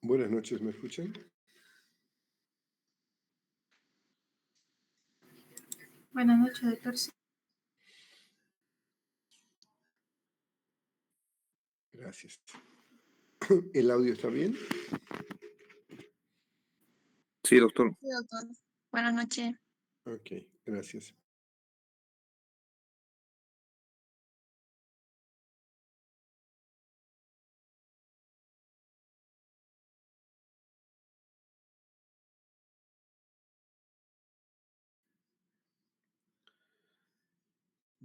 Buenas noches, ¿me escuchan? Buenas noches, doctor. Gracias. ¿El audio está bien? Sí, doctor. Sí, doctor. Buenas noches. Ok, gracias.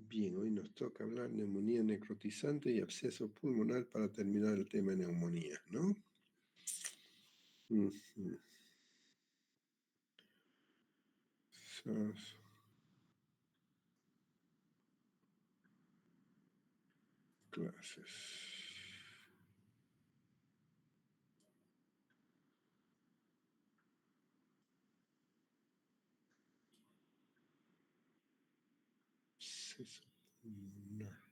Bien, hoy nos toca hablar neumonía necrotizante y absceso pulmonar para terminar el tema de neumonía, ¿no? Ujú. Clases. Absceso pulmonar.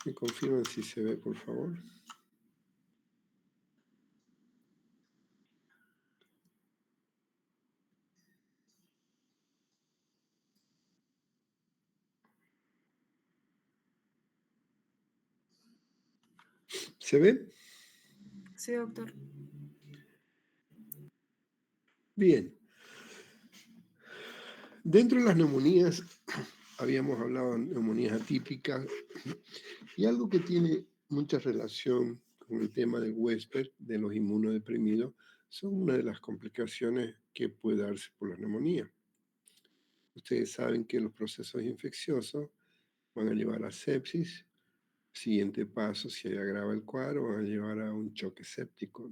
¿Me confirman si se ve, por favor? ¿Se ve? Sí, doctor. Bien. Dentro de las neumonías, habíamos hablado de neumonías atípicas y algo que tiene mucha relación con el tema del huésped, de los inmunodeprimidos, son una de las complicaciones que puede darse por la neumonía. Ustedes saben que los procesos infecciosos van a llevar a sepsis. Siguiente paso, si agrava el cuadro, van a llevar a un choque séptico,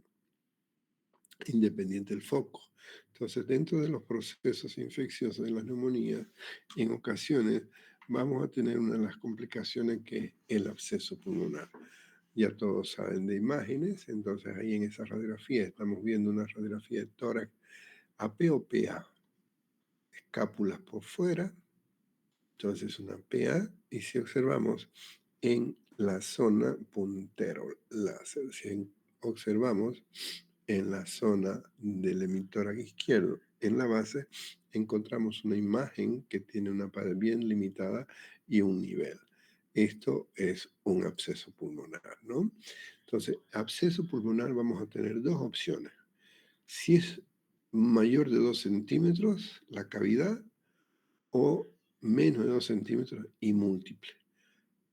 independiente del foco. Entonces, dentro de los procesos infecciosos de las neumonías, en ocasiones vamos a tener una de las complicaciones que es el absceso pulmonar. Ya todos saben de imágenes, entonces ahí en esa radiografía estamos viendo una radiografía de tórax AP o PA, escápulas por fuera, entonces una PA, y si observamos en la zona puntero láser, si observamos en la zona del hemitórax izquierdo, en la base, encontramos una imagen que tiene una pared bien limitada y un nivel. Esto es un absceso pulmonar, ¿no? Entonces, absceso pulmonar vamos a tener dos opciones. Si es mayor de 2 centímetros la cavidad o menos de 2 centímetros y múltiple.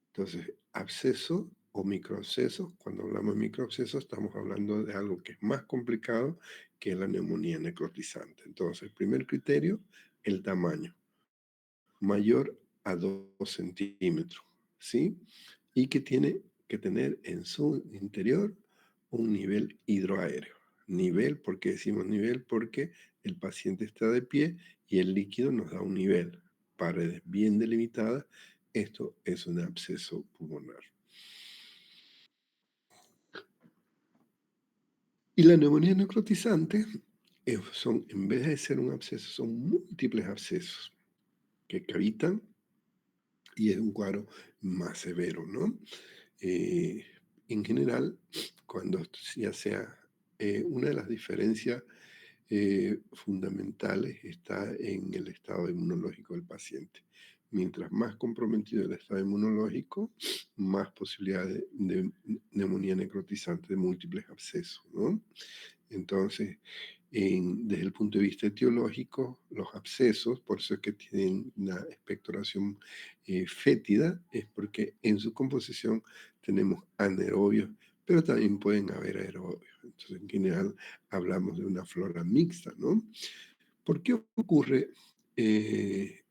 Entonces, absceso o microabsceso, cuando hablamos de microabsceso estamos hablando de algo que es más complicado que la neumonía necrotizante. Entonces, el primer criterio, el tamaño, mayor a 2 centímetros, ¿sí? Y que tiene que tener en su interior un nivel hidroaéreo. Nivel, ¿por qué decimos nivel? Porque el paciente está de pie y el líquido nos da un nivel. Paredes bien delimitadas, esto es un absceso pulmonar. Y la neumonía necrotizante son, en vez de ser un absceso, son múltiples abscesos que cavitan y es un cuadro más severo, ¿no? En general, cuando ya sea una de las diferencias fundamentales está en el estado inmunológico del paciente. Mientras más comprometido el estado inmunológico, más posibilidades de neumonía necrotizante de múltiples abscesos, ¿no? Entonces, desde el punto de vista etiológico, los abscesos, por eso es que tienen una expectoración fétida, es porque en su composición tenemos anaerobios, pero también pueden haber aerobios. Entonces, en general, hablamos de una flora mixta, ¿no? ¿Por qué ocurre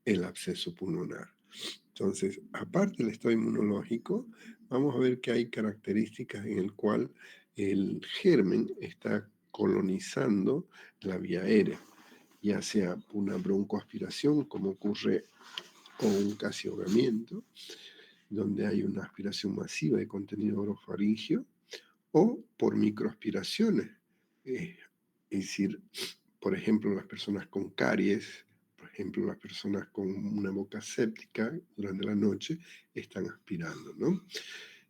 el absceso pulmonar? Entonces, aparte del estado inmunológico, vamos a ver que hay características en el cual el germen está colonizando la vía aérea, ya sea una broncoaspiración, como ocurre con un casi ahogamiento, donde hay una aspiración masiva de contenido orofaringio, o por microaspiraciones. Es decir, por ejemplo, las personas con caries, por ejemplo, las personas con una boca séptica durante la noche están aspirando, ¿no?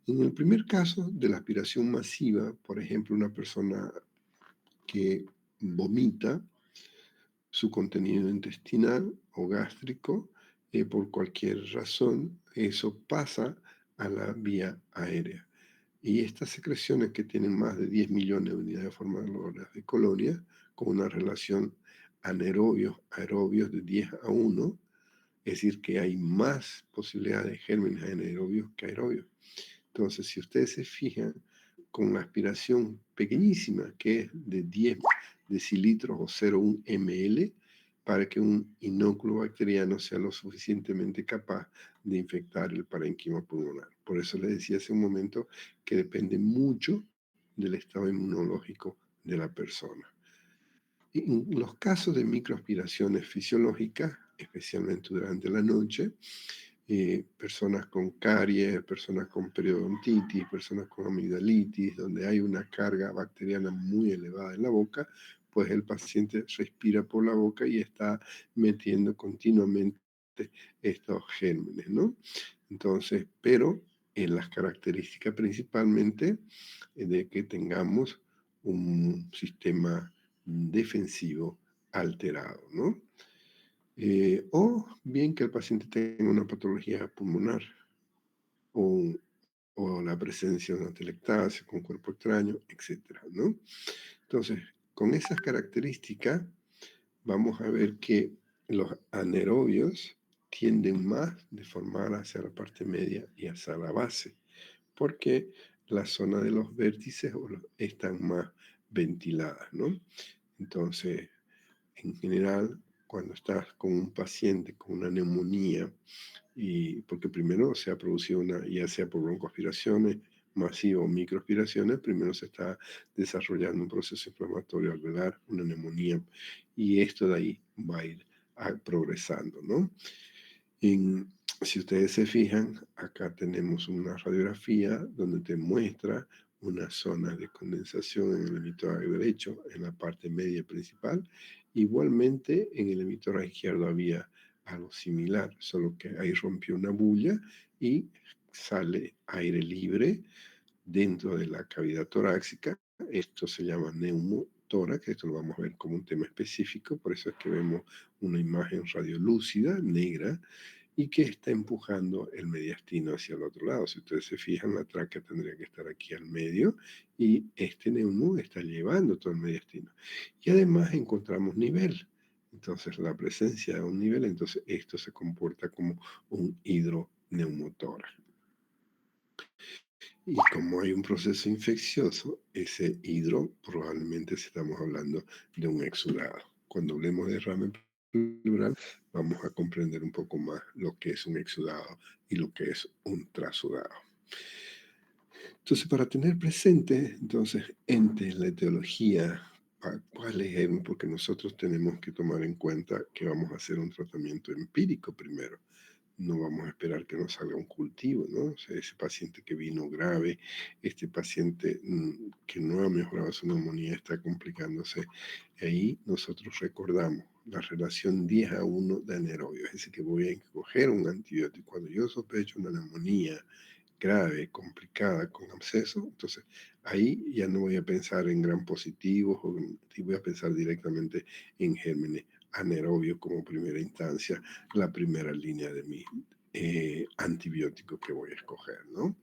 En el primer caso de la aspiración masiva, por ejemplo, una persona que vomita su contenido intestinal o gástrico, por cualquier razón, eso pasa a la vía aérea. Y estas secreciones que tienen más de 10 millones de unidades formadoras de colonia, con una relación anaerobios de 10 a 1, es decir, que hay más posibilidades de gérmenes anaerobios que aerobios. Entonces, si ustedes se fijan, con la aspiración pequeñísima, que es de 10 decilitros o 0,1 ml, para que un inóculo bacteriano sea lo suficientemente capaz de infectar el parénquima pulmonar. Por eso les decía hace un momento que depende mucho del estado inmunológico de la persona. En los casos de microaspiraciones fisiológicas, especialmente durante la noche, personas con caries, personas con periodontitis, personas con amigdalitis, donde hay una carga bacteriana muy elevada en la boca, pues el paciente respira por la boca y está metiendo continuamente estos gérmenes, ¿no? Entonces, pero en las características principalmente de que tengamos un sistema defensivo alterado, ¿no? O bien que el paciente tenga una patología pulmonar o, o la presencia de una telectasia con cuerpo extraño, etcétera, ¿no? Entonces, con esas características, vamos a ver que los anaerobios tienden más de formar hacia la parte media y hacia la base, porque la zona de los vértices están más ventiladas, ¿no? Entonces, en general, cuando estás con un paciente con una neumonía, y porque primero se ha producido una, ya sea por broncoaspiraciones masivas o microaspiraciones, primero se está desarrollando un proceso inflamatorio alveolar, una neumonía, y esto de ahí va a ir progresando, ¿no? En, si ustedes se fijan, acá tenemos una radiografía donde te muestra una zona de condensación en el emitor derecho, en la parte media principal. Igualmente, en el emitor izquierdo había algo similar, solo que ahí rompió una bulla y sale aire libre dentro de la cavidad torácica. Esto se llama neumotórax, esto lo vamos a ver como un tema específico, por eso es que vemos una imagen radiolúcida, negra, y que está empujando el mediastino hacia el otro lado. Si ustedes se fijan, la tráquea tendría que estar aquí al medio y este neumo está llevando todo el mediastino. Y además encontramos nivel. Entonces, la presencia de un nivel, entonces esto se comporta como un hidroneumotórax. Y como hay un proceso infeccioso, ese hidro probablemente estamos hablando de un exudado. Cuando hablemos de derrame pleural, vamos a comprender un poco más lo que es un exudado y lo que es un trasudado. Entonces, para tener presente, entonces, ente la etiología, ¿cuál es? Porque nosotros tenemos que tomar en cuenta que vamos a hacer un tratamiento empírico primero. No vamos a esperar que nos salga un cultivo, ¿no? O sea, ese paciente que vino grave, este paciente que no ha mejorado su neumonía está complicándose. Ahí nosotros recordamos la relación 10 a 1 de anaerobio, es decir, que voy a coger un antibiótico. Cuando yo sospecho una neumonía grave, complicada, con absceso, entonces ahí ya no voy a pensar en gran positivos, voy a pensar directamente en gérmenes anaerobios como primera instancia, la primera línea de mi antibiótico que voy a escoger, ¿no?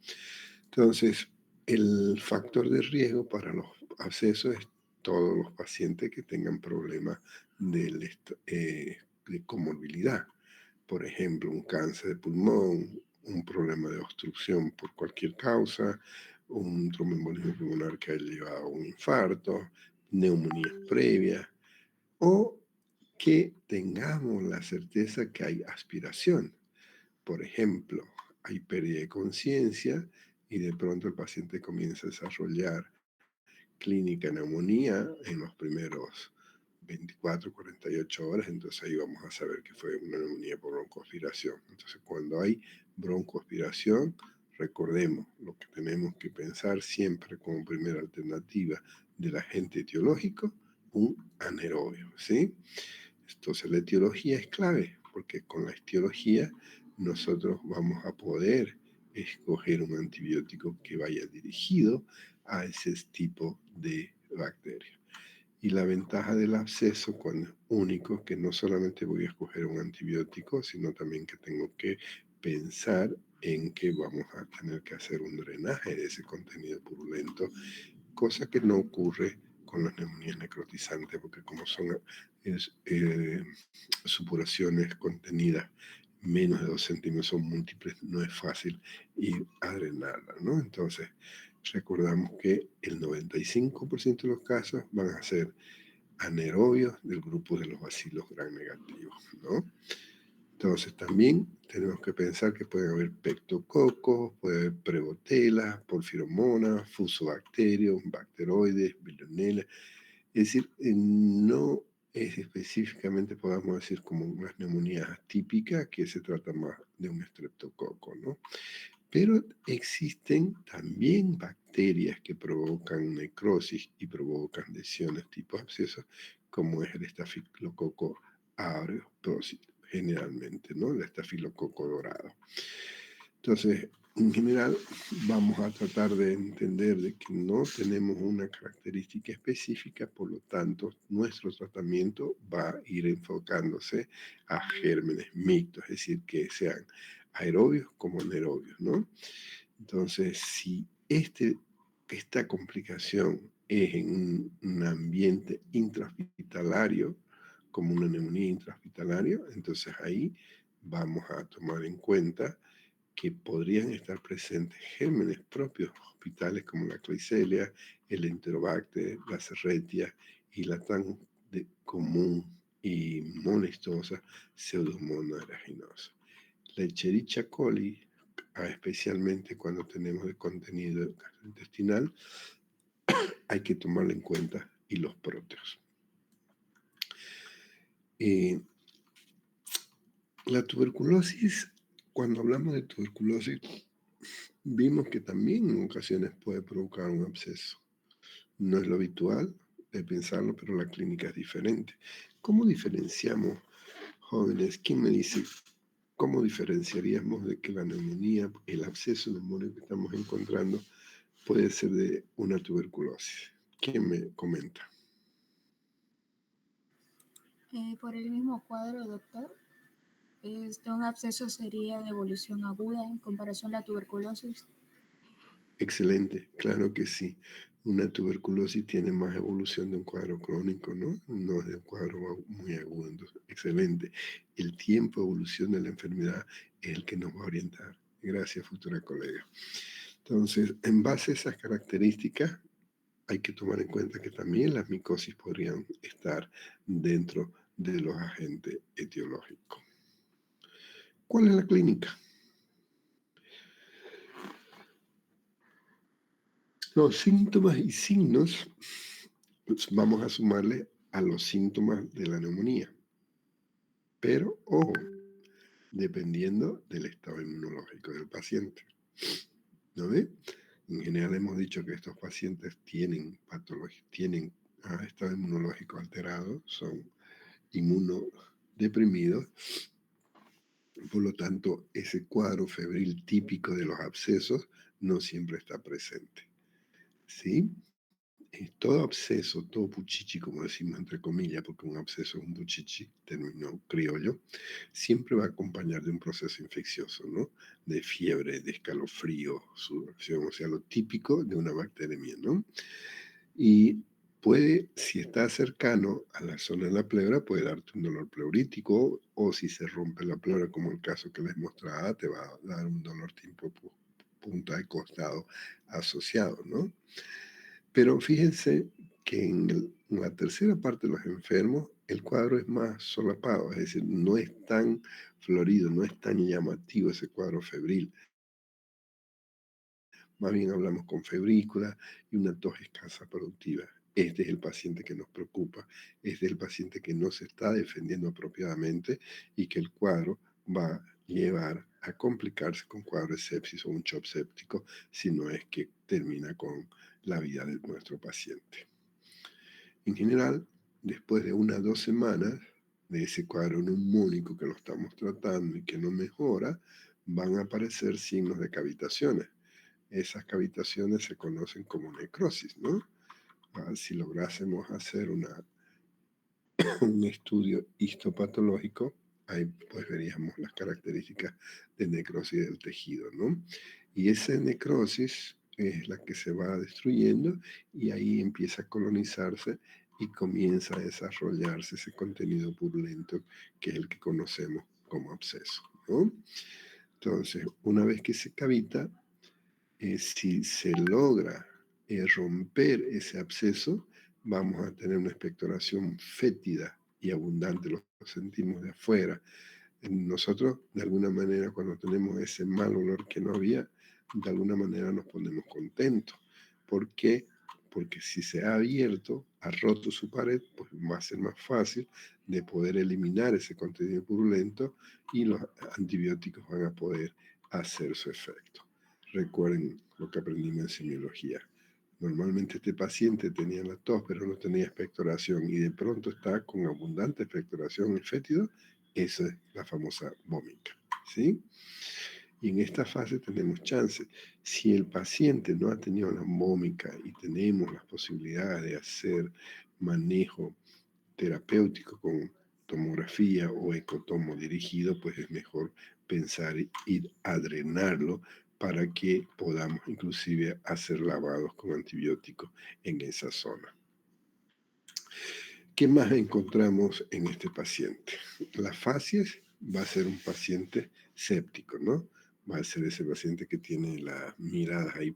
Entonces, el factor de riesgo para los abscesos es todos los pacientes que tengan problemas de comorbilidad. Por ejemplo, un cáncer de pulmón, un problema de obstrucción por cualquier causa, un tromboembolismo pulmonar que haya llevado a un infarto, neumonías previas, o que tengamos la certeza que hay aspiración. por ejemplo, hay pérdida de conciencia y de pronto el paciente comienza a desarrollar clínica neumonía en los primeros 24, 48 horas, entonces ahí vamos a saber que fue una neumonía por broncoaspiración. Entonces, cuando hay broncoaspiración, recordemos lo que tenemos que pensar siempre como primera alternativa del agente etiológico, un anaerobio, ¿sí? Entonces, la etiología es clave, porque con la etiología nosotros vamos a poder escoger un antibiótico que vaya dirigido a ese tipo de bacteria. Y la ventaja del absceso cuando es único, que no solamente voy a escoger un antibiótico, sino también que tengo que pensar en que vamos a tener que hacer un drenaje de ese contenido purulento, cosa que no ocurre con las neumonías necrotizantes, porque como son supuraciones contenidas menos de 2 centímetros, son múltiples, no es fácil ir a drenarla, ¿no? Entonces, recordamos que el 95% de los casos van a ser anaerobios del grupo de los bacilos gram negativos, ¿no? Entonces también tenemos que pensar que pueden haber pectococos, puede haber prevotela, porfiromonas, fusobacterios, bacteroides, bilionela. Es decir, no es específicamente, podamos decir, como unas neumonías atípicas, que se trata más de un estreptococo, ¿no? Pero existen también bacterias que provocan necrosis y provocan lesiones tipo abscesos, como es el estafilococo aureus, generalmente, ¿no? El estafilococo dorado. Entonces, en general, vamos a tratar de entender de que no tenemos una característica específica, por lo tanto, nuestro tratamiento va a ir enfocándose a gérmenes mixtos, es decir, que sean aerobios como anaerobios, ¿no? Entonces, si esta complicación es en un ambiente intrahospitalario, como una neumonía intrahospitalaria, entonces ahí vamos a tomar en cuenta que podrían estar presentes gérmenes propios hospitales como la Klebsiella, el Enterobacter, la Serratia y la tan común y molestosa Pseudomonas aeruginosa. La Escherichia coli, especialmente cuando tenemos el contenido gastrointestinal, hay que tomarlo en cuenta, y los próteos. La tuberculosis, cuando hablamos de tuberculosis, vimos que también en ocasiones puede provocar un absceso. No es lo habitual de pensarlo, pero la clínica es diferente. ¿Cómo diferenciamos, jóvenes? ¿Quién me dice cómo diferenciaríamos de que la neumonía, el absceso neumónico que estamos encontrando, puede ser de una tuberculosis? ¿Quién me comenta? Por el mismo cuadro, doctor, un absceso sería de evolución aguda en comparación a la tuberculosis. Excelente, claro que sí. Una tuberculosis tiene más evolución de un cuadro crónico, ¿no? No es de un cuadro muy agudo. Entonces, excelente. El tiempo de evolución de la enfermedad es el que nos va a orientar. Gracias, futura colega. Entonces, en base a esas características, hay que tomar en cuenta que también las micosis podrían estar dentro de los agentes etiológicos. ¿Cuál es la clínica? Los síntomas y signos, pues vamos a sumarle a los síntomas de la neumonía. Pero, ojo, dependiendo del estado inmunológico del paciente. ¿No ve? En general hemos dicho que estos pacientes tienen patología, tienen estado inmunológico alterado, son inmunodeprimidos. Por lo tanto, ese cuadro febril típico de los abscesos no siempre está presente. ¿Sí? Todo absceso, todo puchichi, como decimos entre comillas, porque un absceso es un puchichi, término criollo, siempre va a acompañar de un proceso infeccioso, ¿no? De fiebre, de escalofrío, sudoración, o sea, lo típico de una bacteremia, ¿no? Y puede, si está cercano a la zona de la pleura, puede darte un dolor pleurítico, o si se rompe la pleura, como el caso que les mostraba, te va a dar un dolor tipo punta de costado asociado, ¿no? Pero fíjense que en la tercera parte de los enfermos, el cuadro es más solapado, es decir, no es tan florido, no es tan llamativo ese cuadro febril. Más bien hablamos con febrícula y una tos escasa productiva. Este es el paciente que nos preocupa, este es el paciente que no se está defendiendo apropiadamente y que el cuadro va a llevar a complicarse con cuadro de sepsis o un shock séptico si no es que termina con la vida de nuestro paciente. En general, después de 1 o 2 semanas de ese cuadro neumónico que lo estamos tratando y que no mejora, van a aparecer signos de cavitaciones. Esas cavitaciones se conocen como necrosis, ¿no? Si lográsemos hacer un estudio histopatológico, ahí pues veríamos las características de necrosis del tejido, ¿no? Y esa necrosis es la que se va destruyendo y ahí empieza a colonizarse y comienza a desarrollarse ese contenido purulento que es el que conocemos como absceso, ¿no? Entonces, una vez que se cavita, si se logra romper ese absceso, vamos a tener una expectoración fétida y abundante, lo sentimos de afuera. Nosotros, de alguna manera, cuando tenemos ese mal olor que no había, de alguna manera nos ponemos contentos. ¿Por qué? Porque si se ha abierto, ha roto su pared, pues va a ser más fácil de poder eliminar ese contenido purulento y los antibióticos van a poder hacer su efecto. Recuerden lo que aprendimos en semiología. Normalmente este paciente tenía la tos, pero no tenía expectoración y de pronto está con abundante expectoración en fétido. Esa es la famosa vómica, ¿sí? Y en esta fase tenemos chance. Si el paciente no ha tenido la vómica y tenemos las posibilidades de hacer manejo terapéutico con tomografía o ecotomo dirigido, pues es mejor pensar ir a drenarlo para que podamos inclusive hacer lavados con antibióticos en esa zona. ¿Qué más encontramos en este paciente? La facies va a ser un paciente séptico, ¿no? Va a ser ese paciente que tiene las miradas ahí,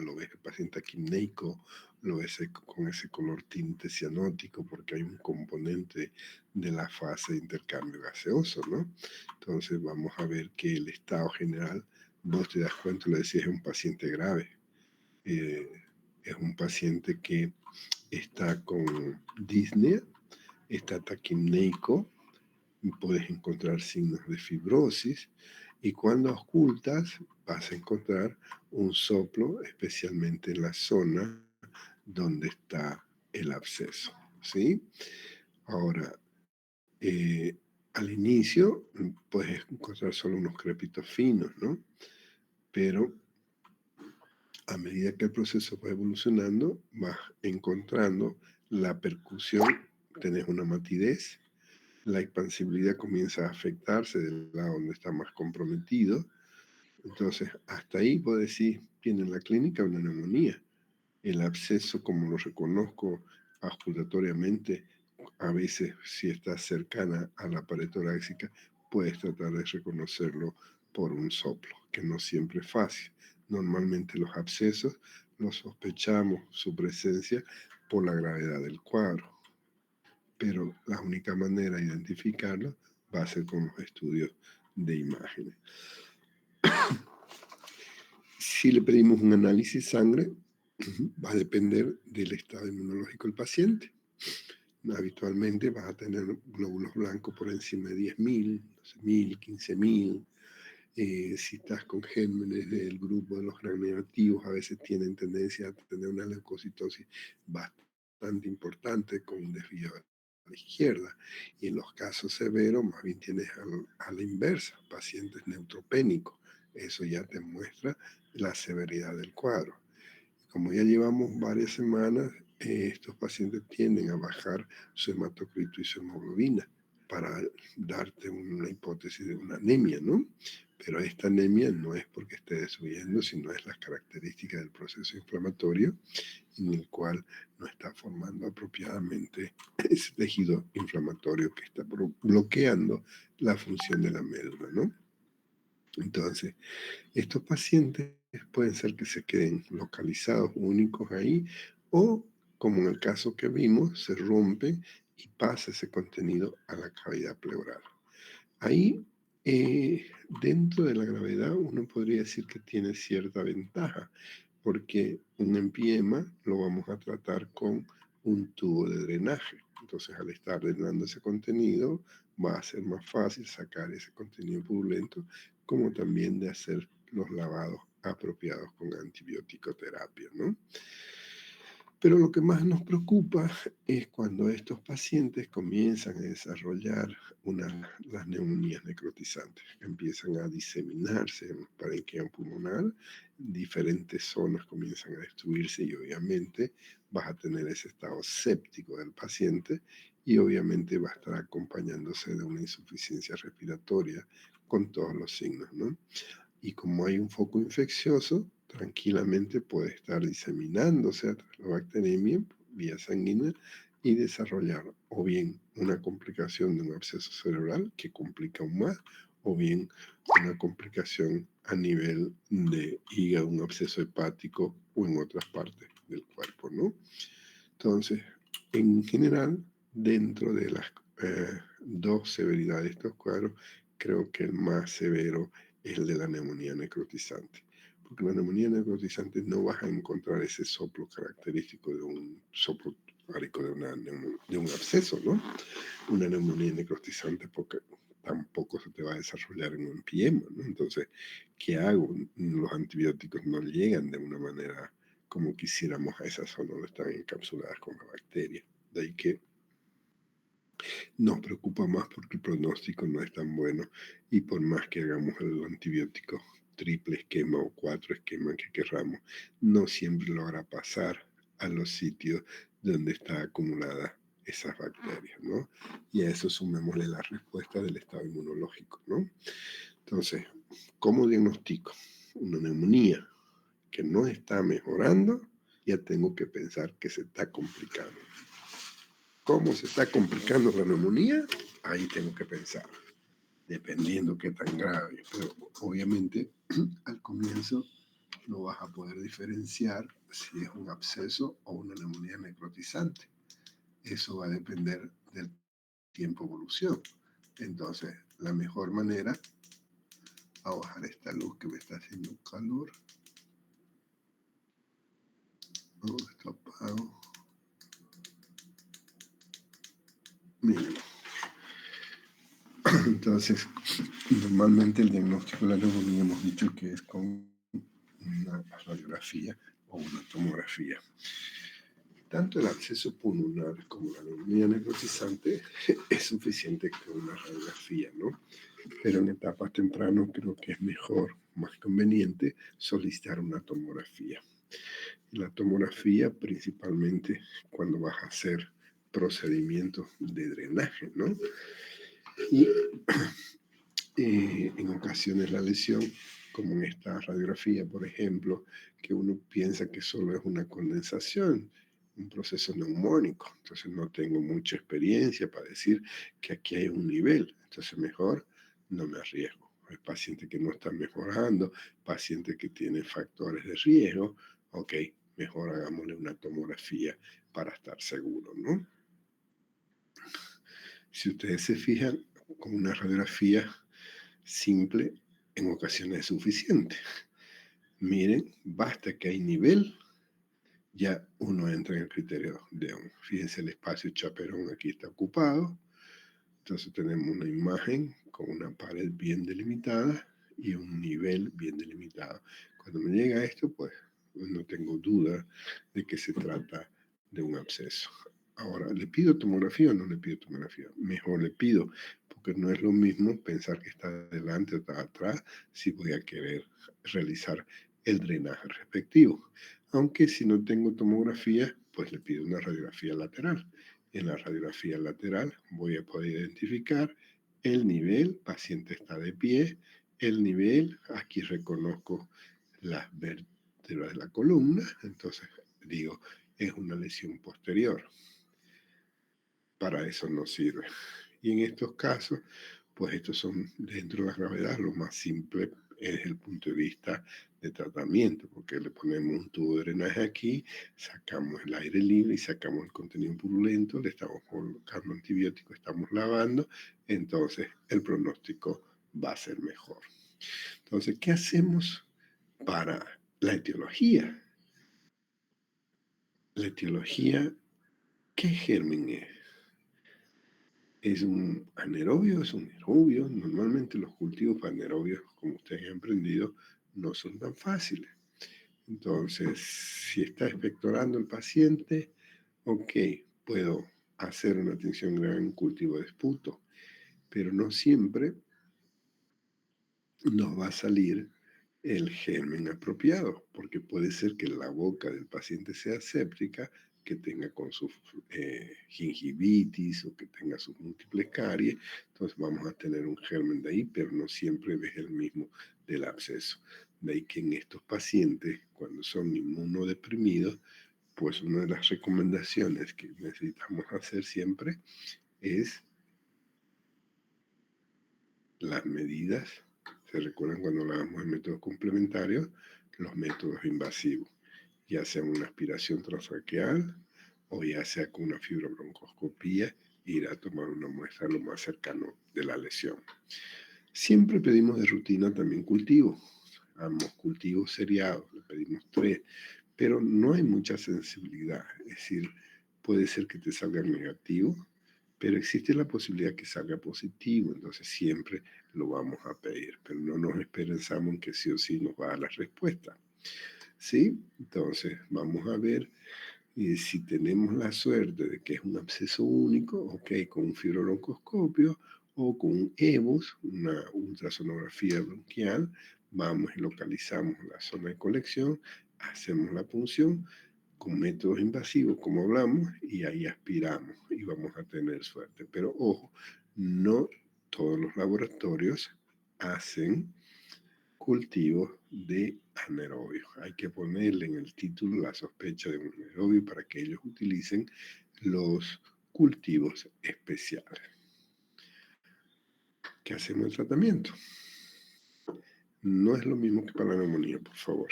lo ves el paciente aquimneico, lo ves con ese color tinte cianótico, porque hay un componente de la fase de intercambio gaseoso, ¿no? Entonces vamos a ver que el estado general, vos te das cuenta, lo decía, es un paciente grave. Es un paciente que está con disnea, está taquimneico, puedes encontrar signos de fibrosis y cuando ocultas vas a encontrar un soplo, especialmente en la zona donde está el absceso, ¿sí? Ahora, al inicio puedes encontrar solo unos crépitos finos, ¿no? Pero a medida que el proceso va evolucionando, vas encontrando la percusión, tenés una matidez, la expansibilidad comienza a afectarse del lado donde está más comprometido. Entonces, hasta ahí puedo decir, tiene en la clínica una neumonía. El absceso, como lo reconozco auscultatoriamente, a veces si está cercana a la pared torácica, puedes tratar de reconocerlo por un soplo, que no siempre es fácil. Normalmente los abscesos los sospechamos su presencia por la gravedad del cuadro, pero la única manera de identificarlo va a ser con los estudios de imágenes. Si le pedimos un análisis de sangre, va a depender del estado inmunológico del paciente. Habitualmente vas a tener glóbulos blancos por encima de 10.000, 12.000, 15.000. Si estás con gérmenes del grupo de los gram negativos, a veces tienen tendencia a tener una leucocitosis bastante importante con un desvío a la izquierda. Y en los casos severos, más bien tienes a la inversa, pacientes neutropénicos. Eso ya te muestra la severidad del cuadro. Como ya llevamos varias semanas, estos pacientes tienden a bajar su hematocrito y su hemoglobina para darte una hipótesis de una anemia, ¿no? Pero esta anemia no es porque esté subiendo, sino es las características del proceso inflamatorio en el cual no está formando apropiadamente ese tejido inflamatorio que está bloqueando la función de la médula, ¿no? Entonces, estos pacientes pueden ser que se queden localizados únicos ahí o, como en el caso que vimos, se rompen y pasa ese contenido a la cavidad pleural. Ahí, eh, dentro de la gravedad, uno podría decir que tiene cierta ventaja, porque un empiema lo vamos a tratar con un tubo de drenaje. Entonces, al estar drenando ese contenido, va a ser más fácil sacar ese contenido purulento, como también de hacer los lavados apropiados con antibiótico terapia, ¿no? Pero lo que más nos preocupa es cuando estos pacientes comienzan a desarrollar las neumonías necrotizantes, que empiezan a diseminarse en el parenquima pulmonar, diferentes zonas comienzan a destruirse y obviamente vas a tener ese estado séptico del paciente y obviamente va a estar acompañándose de una insuficiencia respiratoria con todos los signos, ¿no? Y como hay un foco infeccioso, tranquilamente puede estar diseminándose a través de la bacteriemia vía sanguínea y desarrollar o bien una complicación de un absceso cerebral que complica aún más, o bien una complicación a nivel de hígado, un absceso hepático o en otras partes del cuerpo, ¿no? Entonces, en general, dentro de las dos severidades de estos cuadros, creo que el más severo es el de la neumonía necrotizante. Porque la neumonía necrotizante no vas a encontrar ese soplo característico de un soplo turárico de un absceso, ¿no? Una neumonía necrotizante porque tampoco se te va a desarrollar en un empiema, ¿no? Entonces, ¿qué hago? Los antibióticos no llegan de una manera como quisiéramos a esa zona donde están encapsuladas con la bacteria. De ahí que nos preocupa más porque el pronóstico no es tan bueno y por más que hagamos el antibiótico triple esquema o cuatro esquemas que querramos, no siempre logra pasar a los sitios donde está acumulada esas bacterias, ¿no? Y a eso sumémosle la respuesta del estado inmunológico, ¿no? Entonces, ¿cómo diagnostico una neumonía que no está mejorando? Ya tengo que pensar que se está complicando. ¿Cómo se está complicando la neumonía? Ahí tengo que pensar, dependiendo qué tan grave. Pero obviamente al comienzo no vas a poder diferenciar si es un absceso o una neumonía necrotizante. Eso va a depender del tiempo de evolución. Entonces, la mejor manera, a bajar esta luz que me está haciendo calor. Oh, esto apago. Miren, entonces, normalmente el diagnóstico de la neumonía hemos dicho que es con una radiografía o una tomografía. Tanto el absceso pulmonar como la neumonía necrotizante es suficiente con una radiografía, ¿no? Pero en etapas tempranas creo que es mejor, más conveniente, solicitar una tomografía. Y la tomografía principalmente cuando vas a hacer procedimientos de drenaje, ¿no? Y en ocasiones la lesión, como en esta radiografía, por ejemplo, que uno piensa que solo es una condensación, un proceso neumónico. Entonces no tengo mucha experiencia para decir que aquí hay un nivel. Entonces mejor no me arriesgo. Hay pacientes que no están mejorando, pacientes que tienen factores de riesgo. Ok, mejor hagámosle una tomografía para estar seguro, ¿no? Si ustedes se fijan, con una radiografía simple en ocasiones es suficiente. Miren, basta que hay nivel, ya uno entra en el criterio de un. Fíjense el espacio chaperón aquí está ocupado, entonces tenemos una imagen con una pared bien delimitada y un nivel bien delimitado. Cuando me llega esto, pues no tengo duda de que se trata de un absceso. Ahora, ¿le pido tomografía o no le pido tomografía? Mejor le pido, porque no es lo mismo pensar que está adelante o está atrás si voy a querer realizar el drenaje respectivo. Aunque si no tengo tomografía, pues le pido una radiografía lateral. En la radiografía lateral voy a poder identificar el nivel, paciente está de pie, el nivel, aquí reconozco las vértebras de la columna, entonces digo, es una lesión posterior. Para eso no sirve. Y en estos casos, pues estos son dentro de la gravedad lo más simple desde el punto de vista de tratamiento, porque le ponemos un tubo de drenaje aquí, sacamos el aire libre y sacamos el contenido purulento, le estamos colocando antibióticos, estamos lavando, entonces el pronóstico va a ser mejor. Entonces, ¿qué hacemos para la etiología? La etiología, ¿qué germen es? ¿Es un anaerobio? ¿Es un aerobio? Normalmente los cultivos anaerobios, como ustedes han aprendido, no son tan fáciles. Entonces, si está expectorando el paciente, ok, puedo hacer una atención grave en cultivo de esputo, pero no siempre nos va a salir el germen apropiado, porque puede ser que la boca del paciente sea séptica, que tenga con su gingivitis o que tenga sus múltiples caries, entonces vamos a tener un germen de ahí, pero no siempre es el mismo del absceso. De ahí que en estos pacientes, cuando son inmunodeprimidos, pues una de las recomendaciones que necesitamos hacer siempre es las medidas. ¿Se recuerdan cuando hablábamos de métodos complementarios? Los métodos invasivos, ya sea una aspiración transraqueal o ya sea con una fibrobroncoscopía, ir a tomar una muestra lo más cercano de la lesión. Siempre pedimos de rutina también cultivos. Ambos cultivos seriados, le pedimos 3, pero no hay mucha sensibilidad. Es decir, puede ser que te salgan negativos, pero existe la posibilidad que salga positivo, entonces siempre lo vamos a pedir, pero no nos esperanzamos en que sí o sí nos va a dar la respuesta. ¿Sí? Entonces vamos a ver si tenemos la suerte de que es un absceso único, ok, con un fibrobroncoscopio o con un EBUS, una ultrasonografía bronquial, vamos y localizamos la zona de colección, hacemos la punción con métodos invasivos, como hablamos, y ahí aspiramos y vamos a tener suerte. Pero ojo, no todos los laboratorios hacen cultivos de anaerobios. Hay que ponerle en el título la sospecha de un anaerobio para que ellos utilicen los cultivos especiales. ¿Qué hacemos el tratamiento? No es lo mismo que para la neumonía, por favor.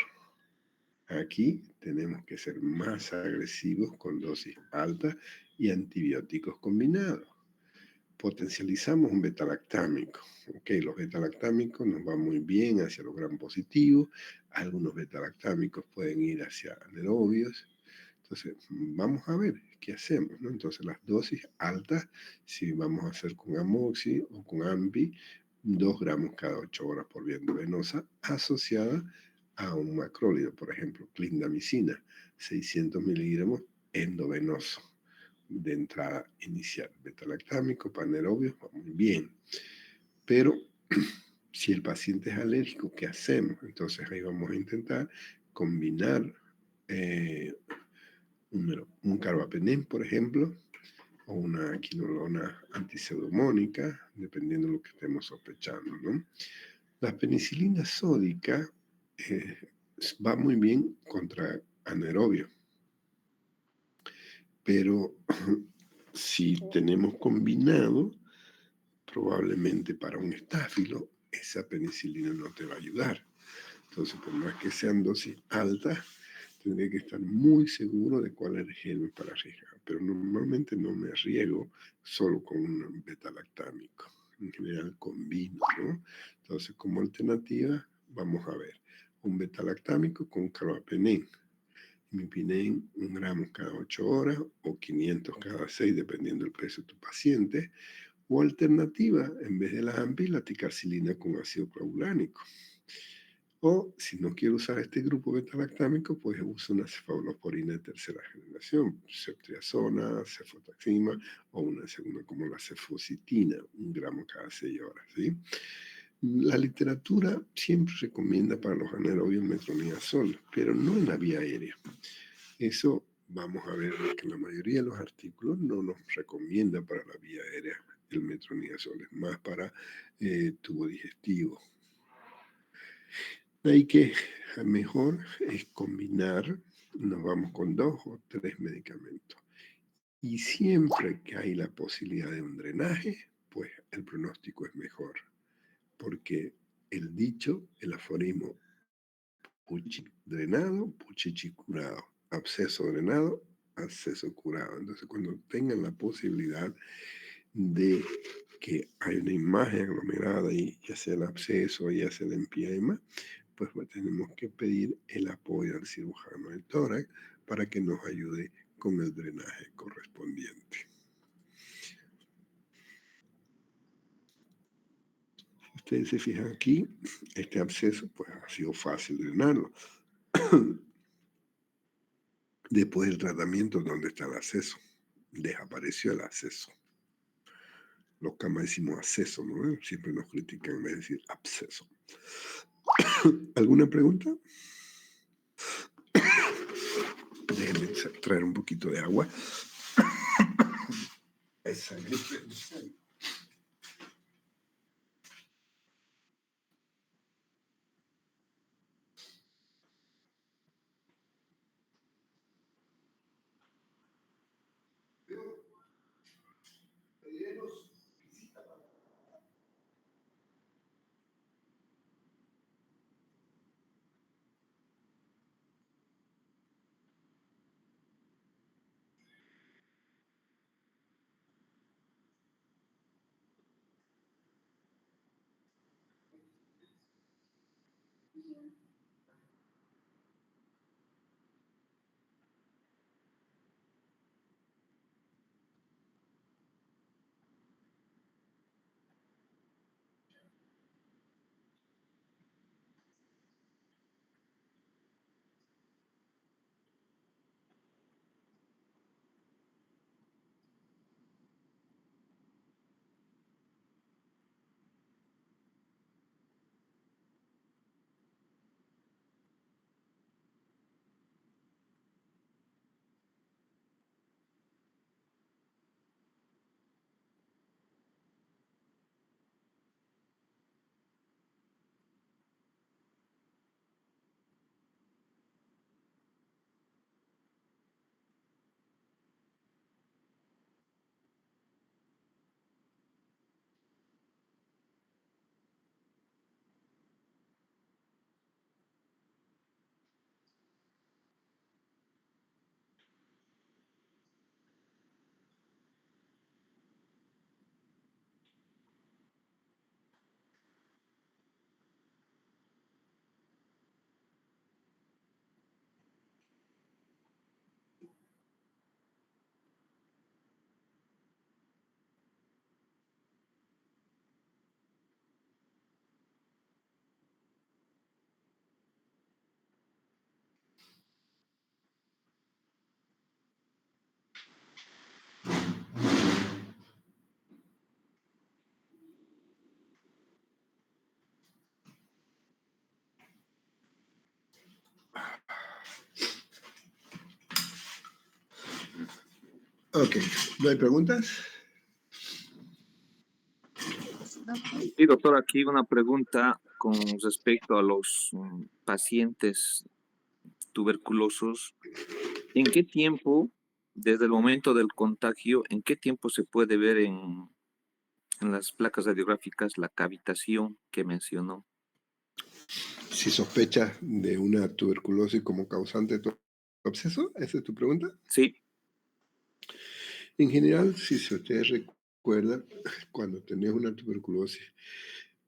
Aquí tenemos que ser más agresivos con dosis altas y antibióticos combinados. Potencializamos un betalactámico. Okay, los betalactámicos nos van muy bien hacia los gram positivos. Algunos betalactámicos pueden ir hacia anaerobios. Entonces, vamos a ver qué hacemos, ¿no? Entonces, las dosis altas, si vamos a hacer con amoxi o con ampi, 2 gramos cada 8 horas por vía endovenosa, asociada a un macrólido, por ejemplo, clindamicina, 600 miligramos endovenoso de entrada inicial. Betalactámico, anaerobios, va muy bien. Pero si el paciente es alérgico, ¿qué hacemos? Entonces ahí vamos a intentar combinar un carbapenem, por ejemplo, o una quinolona antipseudomónica, dependiendo de lo que estemos sospechando, ¿no? La penicilina sódica va muy bien contra anaerobios, pero si tenemos combinado, probablemente para un estáfilo, esa penicilina no te va a ayudar. Entonces, por más que sean dosis altas, tendría que estar muy seguro de cuál es el germen para arriesgar. Pero normalmente no me arriesgo solo con un betalactámico. En general combino, ¿no? Entonces, como alternativa, vamos a ver un betalactámico con carbapenem. Imipinen 1 gramo cada 8 horas o 500 cada 6, dependiendo del peso de tu paciente. O alternativa, en vez de la AMPI, la ticarcilina con ácido clavulánico. O si no quiero usar este grupo betalactámico, pues uso una cefalosporina de tercera generación, ceftriaxona, cefotaxima o una segunda como la cefocitina, 1 gramo cada 6 horas. ¿Sí? La literatura siempre recomienda para los anaerobios metronidazol, pero no en la vía aérea. Eso vamos a ver que la mayoría de los artículos no nos recomienda para la vía aérea el metronidazol, es más para tubo digestivo. De ahí que mejor es combinar, nos vamos con 2 o 3 medicamentos. Y siempre que hay la posibilidad de un drenaje, pues el pronóstico es mejor, porque el dicho, el aforismo, puchi drenado, puchichi curado, absceso drenado, absceso curado. Entonces, cuando tengan la posibilidad de que hay una imagen aglomerada y ya sea el absceso, ya sea el empiema, pues tenemos que pedir el apoyo al cirujano del tórax para que nos ayude con el drenaje correspondiente. Ustedes se fijan aquí, este absceso pues ha sido fácil drenarlo. Después del tratamiento, ¿dónde está el absceso? Desapareció el absceso. Los camas decimos absceso, ¿no? Siempre nos critican en vez de decir absceso. ¿Alguna pregunta? Déjenme traer un poquito de agua. Esa gripe. Ok, ¿no hay preguntas? Sí, doctor, aquí una pregunta con respecto a los pacientes tuberculosos. ¿En qué tiempo, desde el momento del contagio, en qué tiempo se puede ver en las placas radiográficas la cavitación que mencionó? Si sospechas de una tuberculosis como causante de tu absceso, ¿esa es tu pregunta? Sí, En general, si ustedes recuerdan, cuando tenés una tuberculosis,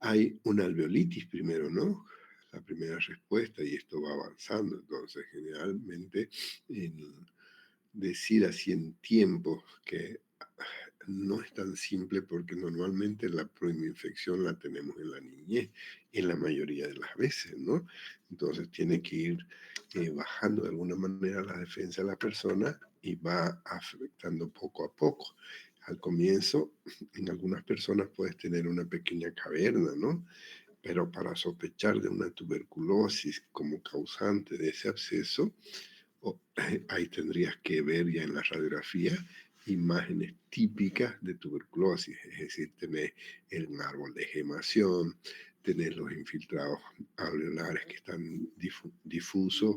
hay una alveolitis primero, ¿no? La primera respuesta y esto va avanzando. Entonces, generalmente, decir así en tiempo que no es tan simple porque normalmente la proinfección la tenemos en la niñez, en la mayoría de las veces, ¿no? Entonces tiene que ir bajando de alguna manera la defensa de la persona y va afectando poco a poco. Al comienzo, en algunas personas puedes tener una pequeña caverna, ¿no? Pero para sospechar de una tuberculosis como causante de ese absceso, ahí tendrías que ver ya en la radiografía imágenes típicas de tuberculosis, es decir, tener el árbol de gemación, tener los infiltrados alveolares que están difusos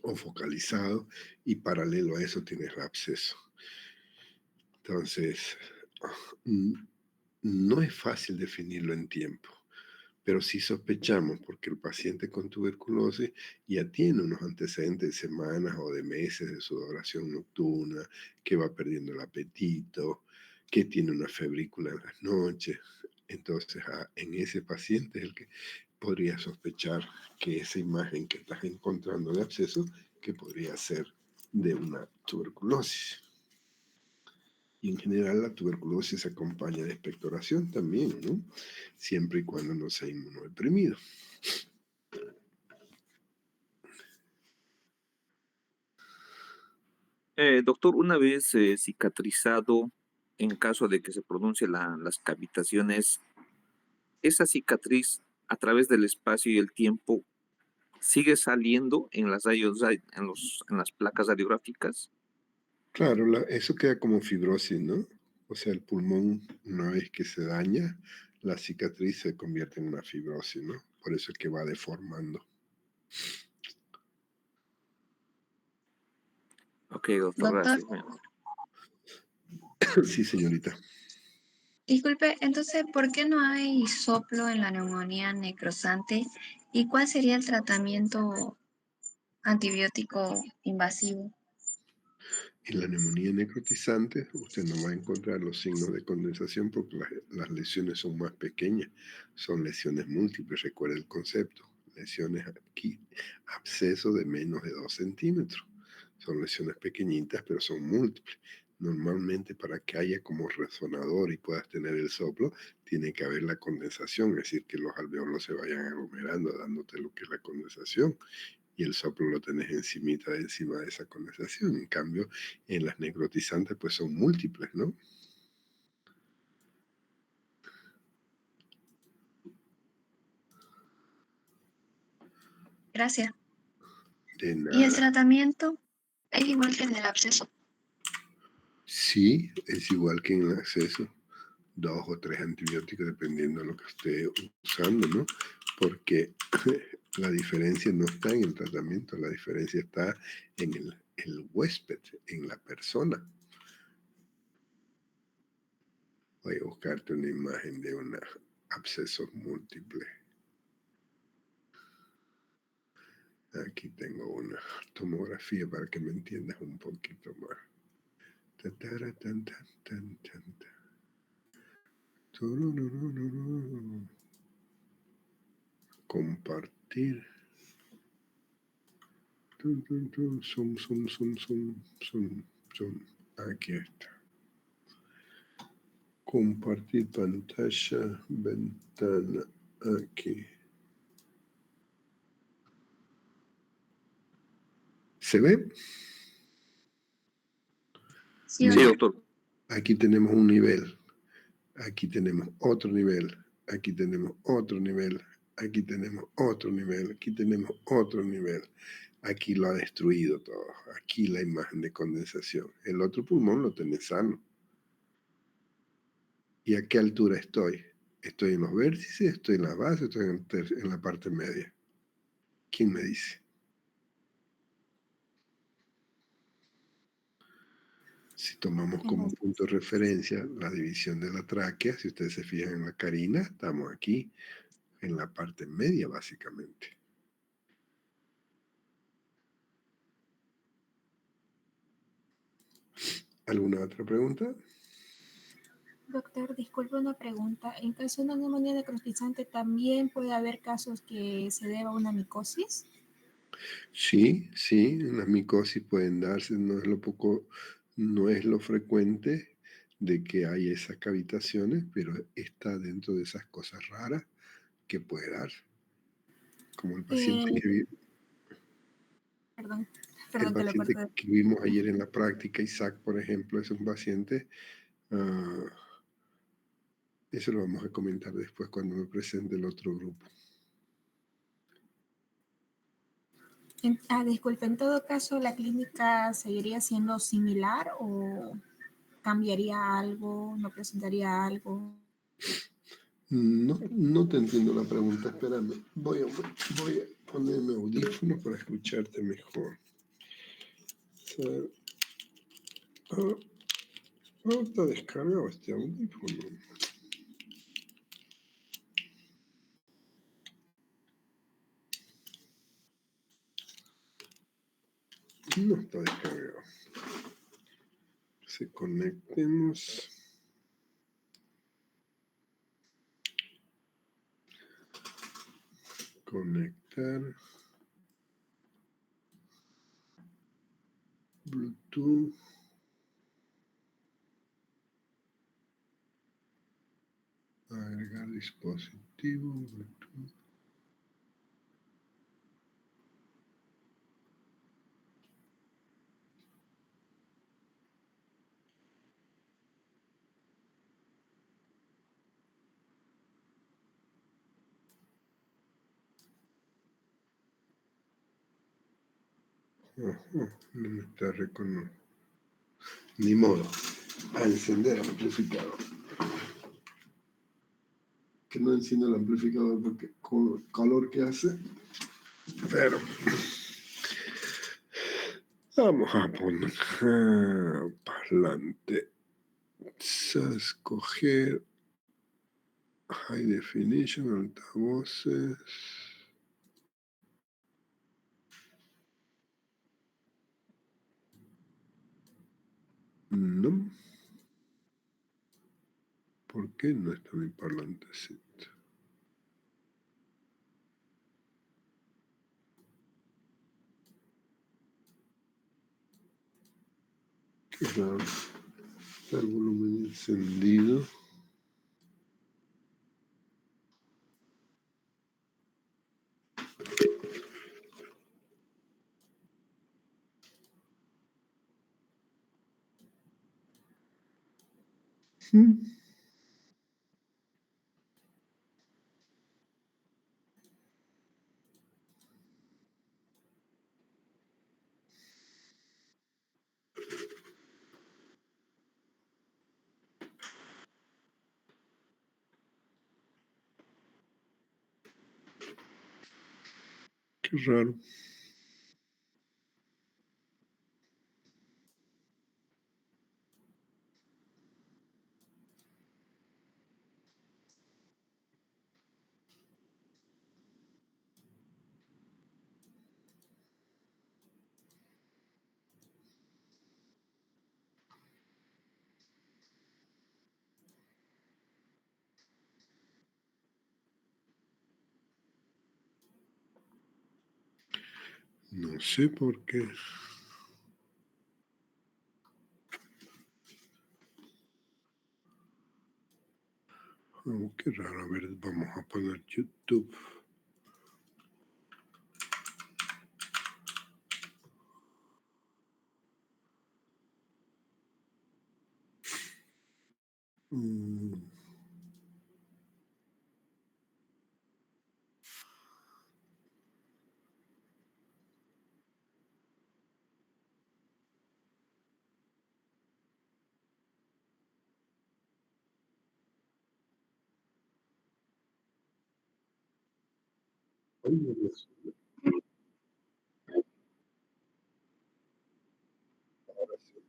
o focalizados y paralelo a eso tienes el absceso. Entonces, no es fácil definirlo en tiempo, pero sí sospechamos porque el paciente con tuberculosis ya tiene unos antecedentes de semanas o de meses de sudoración nocturna, que va perdiendo el apetito, que tiene una febrícula en las noches. Entonces, en ese paciente es el que podría sospechar que esa imagen que estás encontrando de absceso, que podría ser de una tuberculosis. Y en general la tuberculosis se acompaña de expectoración también, ¿no? Siempre y cuando no sea inmunodeprimido. Doctor, una vez cicatrizado, en caso de que se pronuncie las cavitaciones, esa cicatriz a través del espacio y el tiempo sigue saliendo en en las placas radiográficas. Claro, eso queda como fibrosis, ¿no? O sea, el pulmón, una vez que se daña, la cicatriz se convierte en una fibrosis, ¿no? Por eso es que va deformando. Ok, doctor, Doctor, gracias. Sí, señorita. disculpe, entonces, ¿por qué no hay soplo en la neumonía necrosante? ¿Y cuál sería el tratamiento antibiótico invasivo? En la neumonía necrotizante, usted no va a encontrar los signos de condensación porque las lesiones son más pequeñas, son lesiones múltiples, recuerda el concepto. Lesiones aquí, absceso de menos de 2 centímetros. Son lesiones pequeñitas, pero son múltiples. Normalmente para que haya como resonador y puedas tener el soplo, tiene que haber la condensación, es decir, que los alveolos se vayan aglomerando, dándote lo que es la condensación. Y el soplo lo tenés encima de esa condensación. En cambio, en las necrotizantes pues son múltiples, ¿no? Gracias. De ¿Y el nada. tratamiento es igual que el del absceso? Sí, es igual que en el acceso, 2 o 3 antibióticos dependiendo de lo que esté usando, ¿no? Porque la diferencia no está en el tratamiento, la diferencia está en el huésped, en la persona. Voy a buscarte una imagen de un absceso múltiple. Aquí tengo una tomografía para que me entiendas un poquito más. Compartir. Zoom, zoom, zoom, zoom, zoom, zoom. Aquí está. Compartir pantalla, ventana. Aquí. ¿Se ve? Sí, Sí, Mira, doctor. doctor. aquí tenemos un nivel. Aquí tenemos otro nivel. Aquí tenemos otro nivel. Aquí tenemos otro nivel. Aquí tenemos otro nivel. Aquí lo ha destruido todo. Aquí la imagen de condensación. El otro pulmón lo tenés sano. ¿Y a qué altura estoy? ¿Estoy en los vértices? ¿Estoy en la base? ¿Estoy en la parte media? ¿Quién me dice? Si tomamos como punto de referencia la división de la tráquea, si ustedes se fijan en la carina, estamos aquí en la parte media básicamente. ¿Alguna otra pregunta? Doctor, disculpe una pregunta. En caso de una neumonía necrotizante, ¿también puede haber casos que se deba a una micosis? Sí, sí, las micosis pueden darse, no es lo frecuente de que hay esas cavitaciones, pero está dentro de esas cosas raras que puede dar. Como el paciente Eh, que, perdón, el perdón que lo paciente corté. que vimos ayer en la práctica, Isaac, por ejemplo, es un paciente, eso lo vamos a comentar después cuando me presente el otro grupo. Disculpe, en todo caso, ¿la clínica seguiría siendo similar o cambiaría algo, no presentaría algo? No te entiendo la pregunta, espérame. Voy a ponerme audífonos para escucharte mejor. Está descargado este audífono. No está descargado. Se conectemos. Conectar. Bluetooth. Agregar dispositivo. Bluetooth. Ajá, no me está reconociendo. Ni modo. A encender el amplificador. Que no enciende el amplificador porque con el calor que hace. Pero vamos a poner parlante. Escoger high definition, altavoces. No. ¿Por qué no está mi parlantecito? Qué raro. Está el volumen encendido. Qué raro. No sé por qué. Oh, qué raro. A ver, vamos a poner YouTube. Ay, Dios. Ahora sí.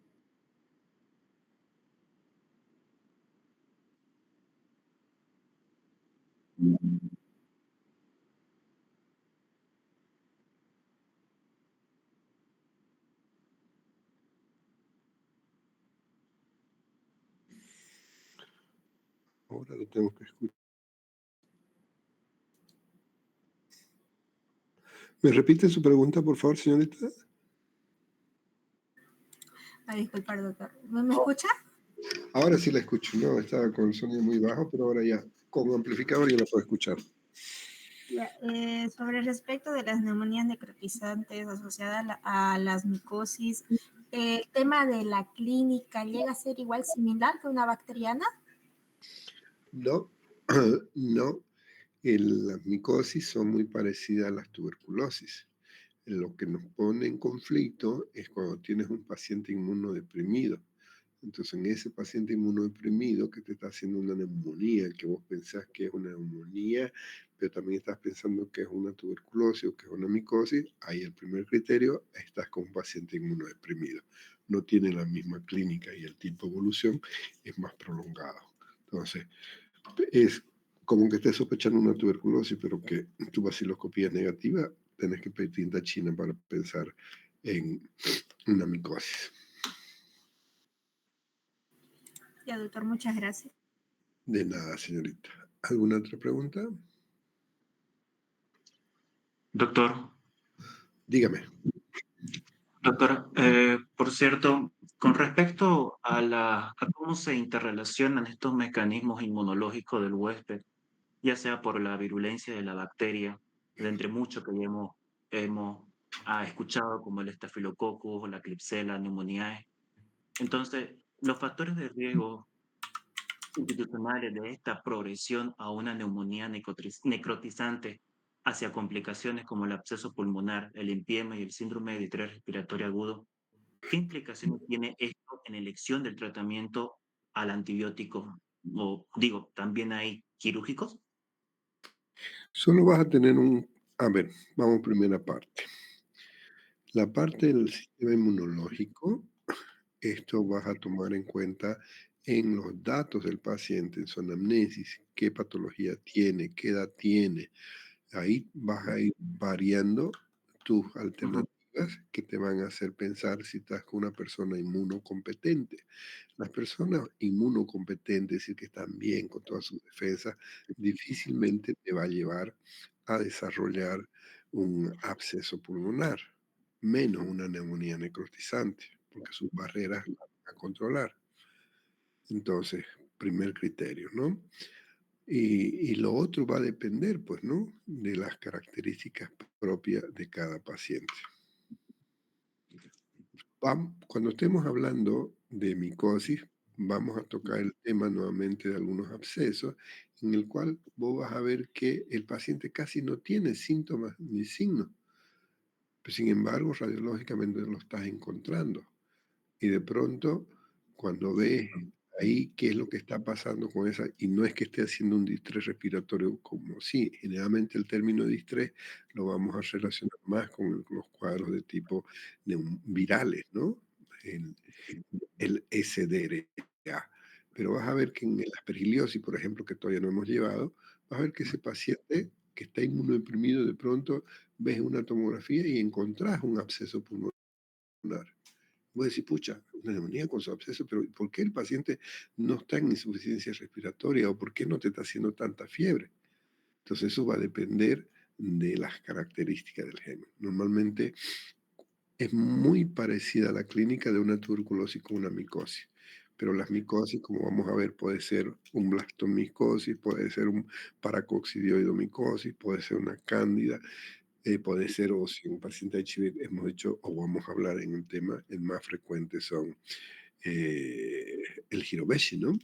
Ahora lo tengo que escuchar. ¿Me repite su pregunta, por favor, señorita? Disculpa, doctor. ¿No me escucha? Ahora sí la escucho. No, estaba con el sonido muy bajo, pero ahora ya con amplificador ya la puedo escuchar. Sobre el respecto de las neumonías necrotizantes asociadas a las micosis, ¿el tema de la clínica llega a ser igual similar que una bacteriana? No, no. Las micosis son muy parecidas a las tuberculosis. Lo que nos pone en conflicto es cuando tienes un paciente inmunodeprimido. Entonces, en ese paciente inmunodeprimido que te está haciendo una neumonía, que vos pensás que es una neumonía, pero también estás pensando que es una tuberculosis o que es una micosis, ahí el primer criterio, estás con un paciente inmunodeprimido. No tiene la misma clínica y el tipo de evolución es más prolongado. Entonces, es como que estés sospechando una tuberculosis, pero que tu vaciloscopía es negativa, tenés que pedir tinta china para pensar en una micosis. Ya, doctor, muchas gracias. De nada, señorita. ¿Alguna otra pregunta? Doctor, Dígame. por cierto, con respecto a cómo se interrelacionan estos mecanismos inmunológicos del huésped, ya sea por la virulencia de la bacteria, de entre muchos que ya hemos escuchado, como el estafilococcus, la Klebsiella pneumoniae. Entonces, los factores de riesgo institucionales de esta progresión a una neumonía necrotizante hacia complicaciones como el absceso pulmonar, el empiema y el síndrome de distrés respiratorio agudo, ¿qué implicaciones tiene esto en elección del tratamiento al antibiótico? O digo, ¿también hay quirúrgicos? Solo vas a tener un... A ver, vamos primera parte. La parte del sistema inmunológico, esto vas a tomar en cuenta en los datos del paciente, en su anamnesis, qué patología tiene, qué edad tiene. Ahí vas a ir variando tus alternativas que te van a hacer pensar si estás con una persona inmunocompetente. Las personas inmunocompetentes, es decir, que están bien con todas sus defensas, difícilmente te va a llevar a desarrollar un absceso pulmonar, menos una neumonía necrotizante, porque sus barreras las van a controlar. Entonces, primer criterio, ¿no? Y lo otro va a depender, pues, ¿no? De las características propias de cada paciente. Cuando estemos hablando de micosis, vamos a tocar el tema nuevamente de algunos abscesos, en el cual vos vas a ver que el paciente casi no tiene síntomas ni signos. Pero sin embargo, radiológicamente lo estás encontrando. Y de pronto, cuando ves ahí qué es lo que está pasando con esa, y no es que esté haciendo un distrés respiratorio como sí, generalmente el término distrés lo vamos a relacionar más con los cuadros de tipo virales, ¿no? El, el SDRA. Pero vas a ver que en la aspergiliosis, por ejemplo, que todavía no hemos llevado, vas a ver que ese paciente que está inmunodeprimido, de pronto ves una tomografía y encontrás un absceso pulmonar. Voy a decir, pucha, una neumonía con su absceso, pero ¿por qué el paciente no está en insuficiencia respiratoria o por qué no te está haciendo tanta fiebre? Entonces eso va a depender de las características del gen. Normalmente es muy parecida a la clínica de una tuberculosis con una micosis, pero las micosis, como vamos a ver, puede ser un blastomicosis, puede ser un paracoccidioidomicosis, puede ser una cándida, puede ser, o si un paciente HIV, hemos dicho, o vamos a hablar en el tema, el más frecuente son el Hirobeshi, ¿no?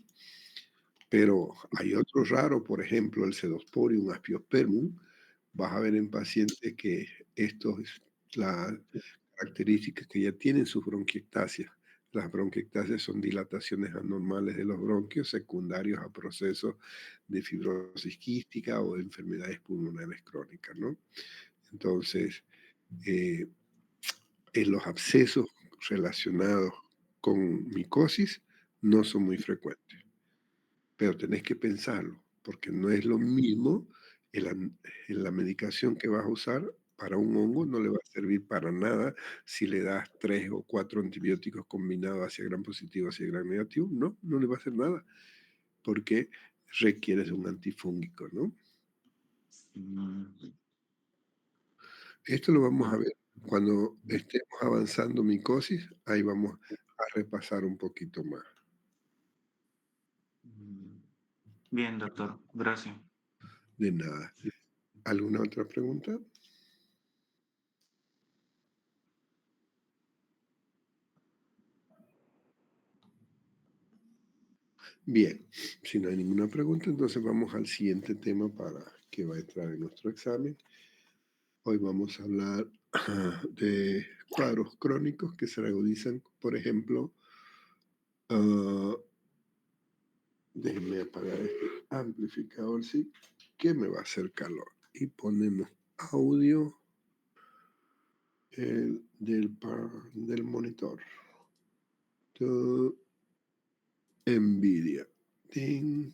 Pero hay otro raro, por ejemplo, el Cedosporium apiospermum. Vas a ver en pacientes que esto es la característica que ya tienen sus bronquiectasias. Las bronquiectasias son dilataciones anormales de los bronquios secundarios a procesos de fibrosis quística o de enfermedades pulmonares crónicas, ¿no? Entonces, en los abscesos relacionados con micosis no son muy frecuentes, pero tenés que pensarlo, porque no es lo mismo la medicación que vas a usar para un hongo, no le va a servir para nada si le das 3 o 4 antibióticos combinados hacia gran positivo, hacia gran negativo, no, no le va a hacer nada, porque requieres un antifúngico, ¿no? Mm, Esto lo vamos a ver cuando estemos avanzando micosis, ahí vamos a repasar un poquito más. Bien, doctor, gracias. De nada. ¿Alguna otra pregunta? Bien, si no hay ninguna pregunta, entonces vamos al siguiente tema para que va a entrar en nuestro examen. Hoy vamos a hablar de cuadros crónicos que se agudizan, por ejemplo, déjenme apagar este amplificador, sí, que me va a hacer calor. Y ponemos audio del monitor. NVIDIA. Ting.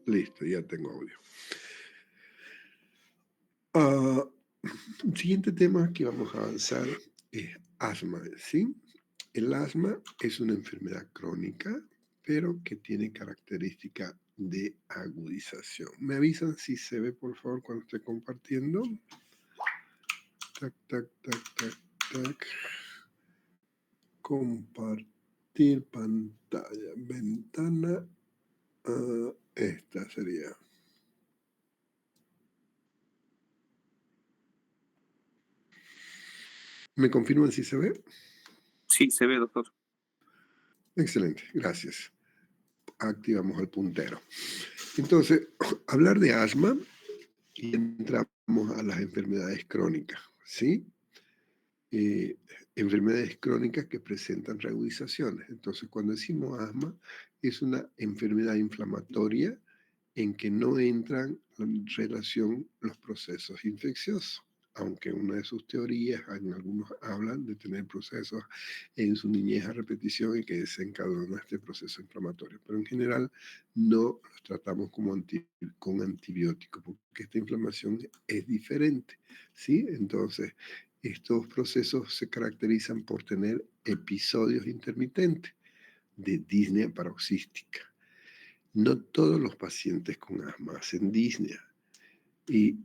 Listo, ya tengo audio. El siguiente tema que vamos a avanzar es asma, ¿sí? El asma es una enfermedad crónica, pero que tiene característica de agudización. ¿Me avisan si se ve, por favor, cuando estoy compartiendo? Tac, tac, tac, tac, tac. Compartir pantalla. Ventana. Esta sería. ¿Me confirman si se ve? Sí, se ve, doctor. Excelente, gracias. Activamos el puntero. Entonces, hablar de asma y entramos a las enfermedades crónicas, ¿sí? Enfermedades crónicas que presentan reagudizaciones. Entonces, cuando decimos asma, es una enfermedad inflamatoria en que no entran en relación los procesos infecciosos, aunque una de sus teorías, en algunos hablan de tener procesos en su niñez a repetición y que desencadenan este proceso inflamatorio, pero en general no los tratamos como con antibióticos, porque esta inflamación es diferente, ¿sí? Entonces, estos procesos se caracterizan por tener episodios intermitentes de disnea paroxística. No todos los pacientes con asma hacen disnea y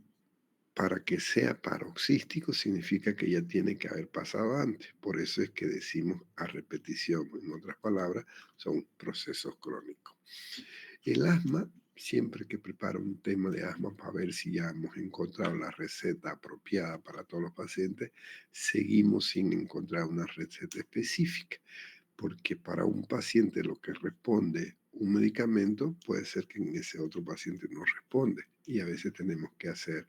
para que sea paroxístico significa que ya tiene que haber pasado antes. Por eso es que decimos a repetición. En otras palabras, son procesos crónicos. El asma, siempre que preparo un tema de asma para ver si ya hemos encontrado la receta apropiada para todos los pacientes, seguimos sin encontrar una receta específica, porque para un paciente lo que responde un medicamento puede ser que en ese otro paciente no responde y a veces tenemos que hacer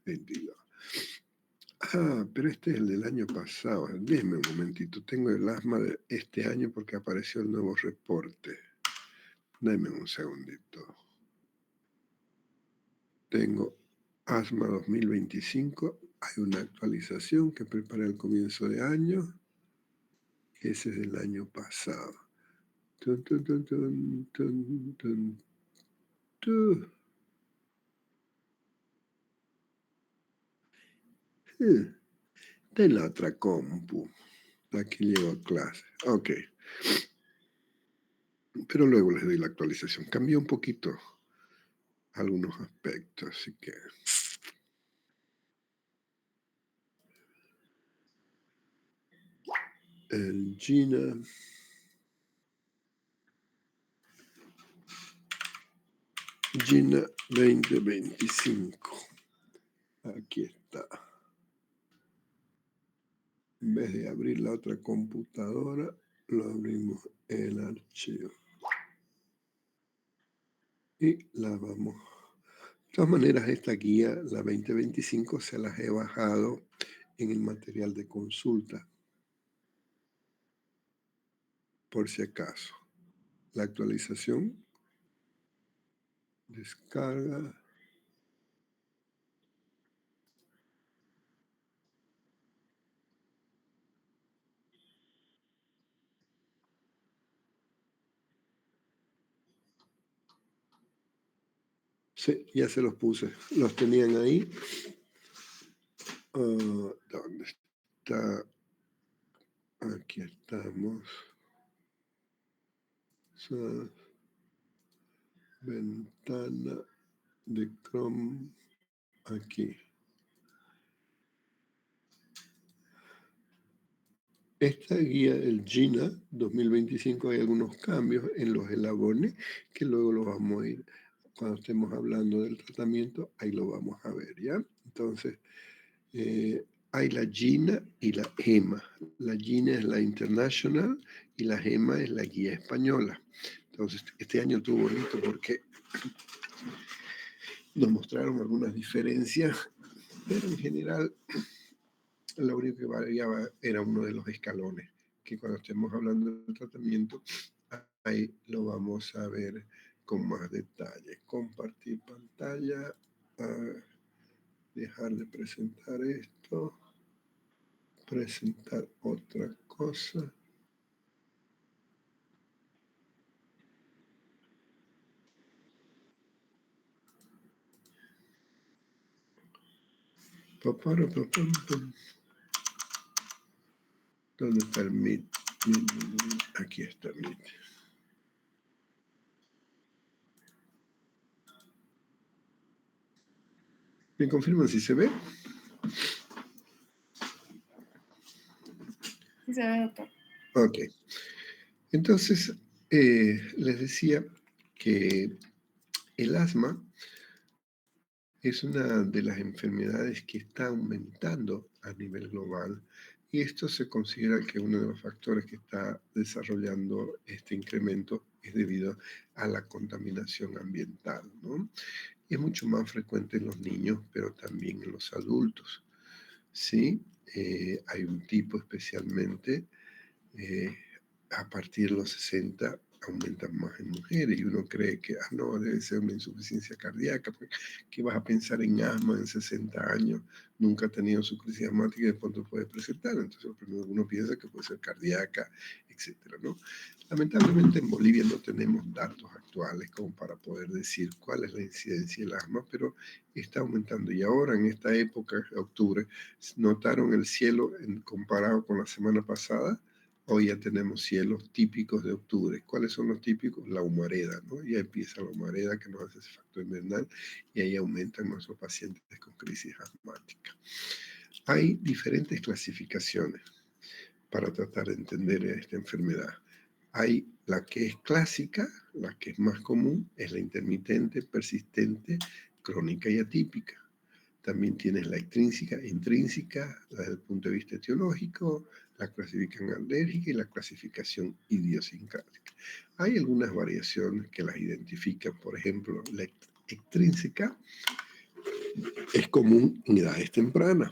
vendido. Pero este es el del año pasado. Déjeme un momentito. Tengo el asma de este año porque apareció el nuevo reporte. Dame un segundito. Tengo asma 2025. Hay una actualización que preparé al comienzo de año. Ese es del año pasado. Tun, tun, tun, tun, tun, tun, tun. Está en la otra compu. La que llevo a clase. Ok. Pero luego les doy la actualización. Cambió un poquito algunos aspectos, así que... El Gina... Gina 2025. Aquí está. En vez de abrir la otra computadora, lo abrimos el archivo. Y la vamos. De todas maneras, esta guía, la 2025, se las he bajado en el material de consulta, por si acaso. La actualización, descarga. Sí, ya se los puse. Los tenían ahí. ¿Dónde está? Aquí estamos. Ventana de Chrome. Aquí. Esta guía, el GINA 2025, hay algunos cambios en los eslabones que luego los vamos a ir, cuando estemos hablando del tratamiento, ahí lo vamos a ver, ¿ya? Entonces, hay la GINA y la EMA. La GINA es la International y la EMA es la guía española. Entonces, este año estuvo bonito porque nos mostraron algunas diferencias, pero en general lo único que variaba era uno de los escalones, que cuando estemos hablando del tratamiento, ahí lo vamos a ver con más detalle. Compartir pantalla, dejar de presentar esto, presentar otra cosa. ¿Dónde está el Meet? Aquí está el Meet. ¿Me confirman si se ve? Sí se ve, doctor. Ok. Entonces, les decía que el asma es una de las enfermedades que está aumentando a nivel global y esto se considera que uno de los factores que está desarrollando este incremento es debido a la contaminación ambiental, ¿no? Es mucho más frecuente en los niños, pero también en los adultos, ¿sí? Hay un tipo especialmente eh, a partir de los 60 aumentan más en mujeres y uno cree que no, debe ser una insuficiencia cardíaca, porque ¿qué vas a pensar en asma en 60 años? Nunca ha tenido su crisis asmática y de pronto puede presentar, entonces uno piensa que puede ser cardíaca, etcétera, ¿no? Lamentablemente en Bolivia no tenemos datos actuales como para poder decir cuál es la incidencia del asma, pero está aumentando y ahora en esta época, octubre, notaron el cielo comparado con la semana pasada. Hoy ya tenemos cielos típicos de octubre. ¿Cuáles son los típicos? La humareda, ¿no? Ya empieza la humareda que nos hace ese factor invernal y ahí aumentan nuestros pacientes con crisis asmática. Hay diferentes clasificaciones para tratar de entender esta enfermedad. Hay la que es clásica, la que es más común, es la intermitente, persistente, crónica y atípica. También tienes la extrínseca, intrínseca, desde el punto de vista etiológico, la clasificación alérgica y la clasificación idiosincrática. Hay algunas variaciones que las identifican, por ejemplo, la extrínseca es común en edades tempranas.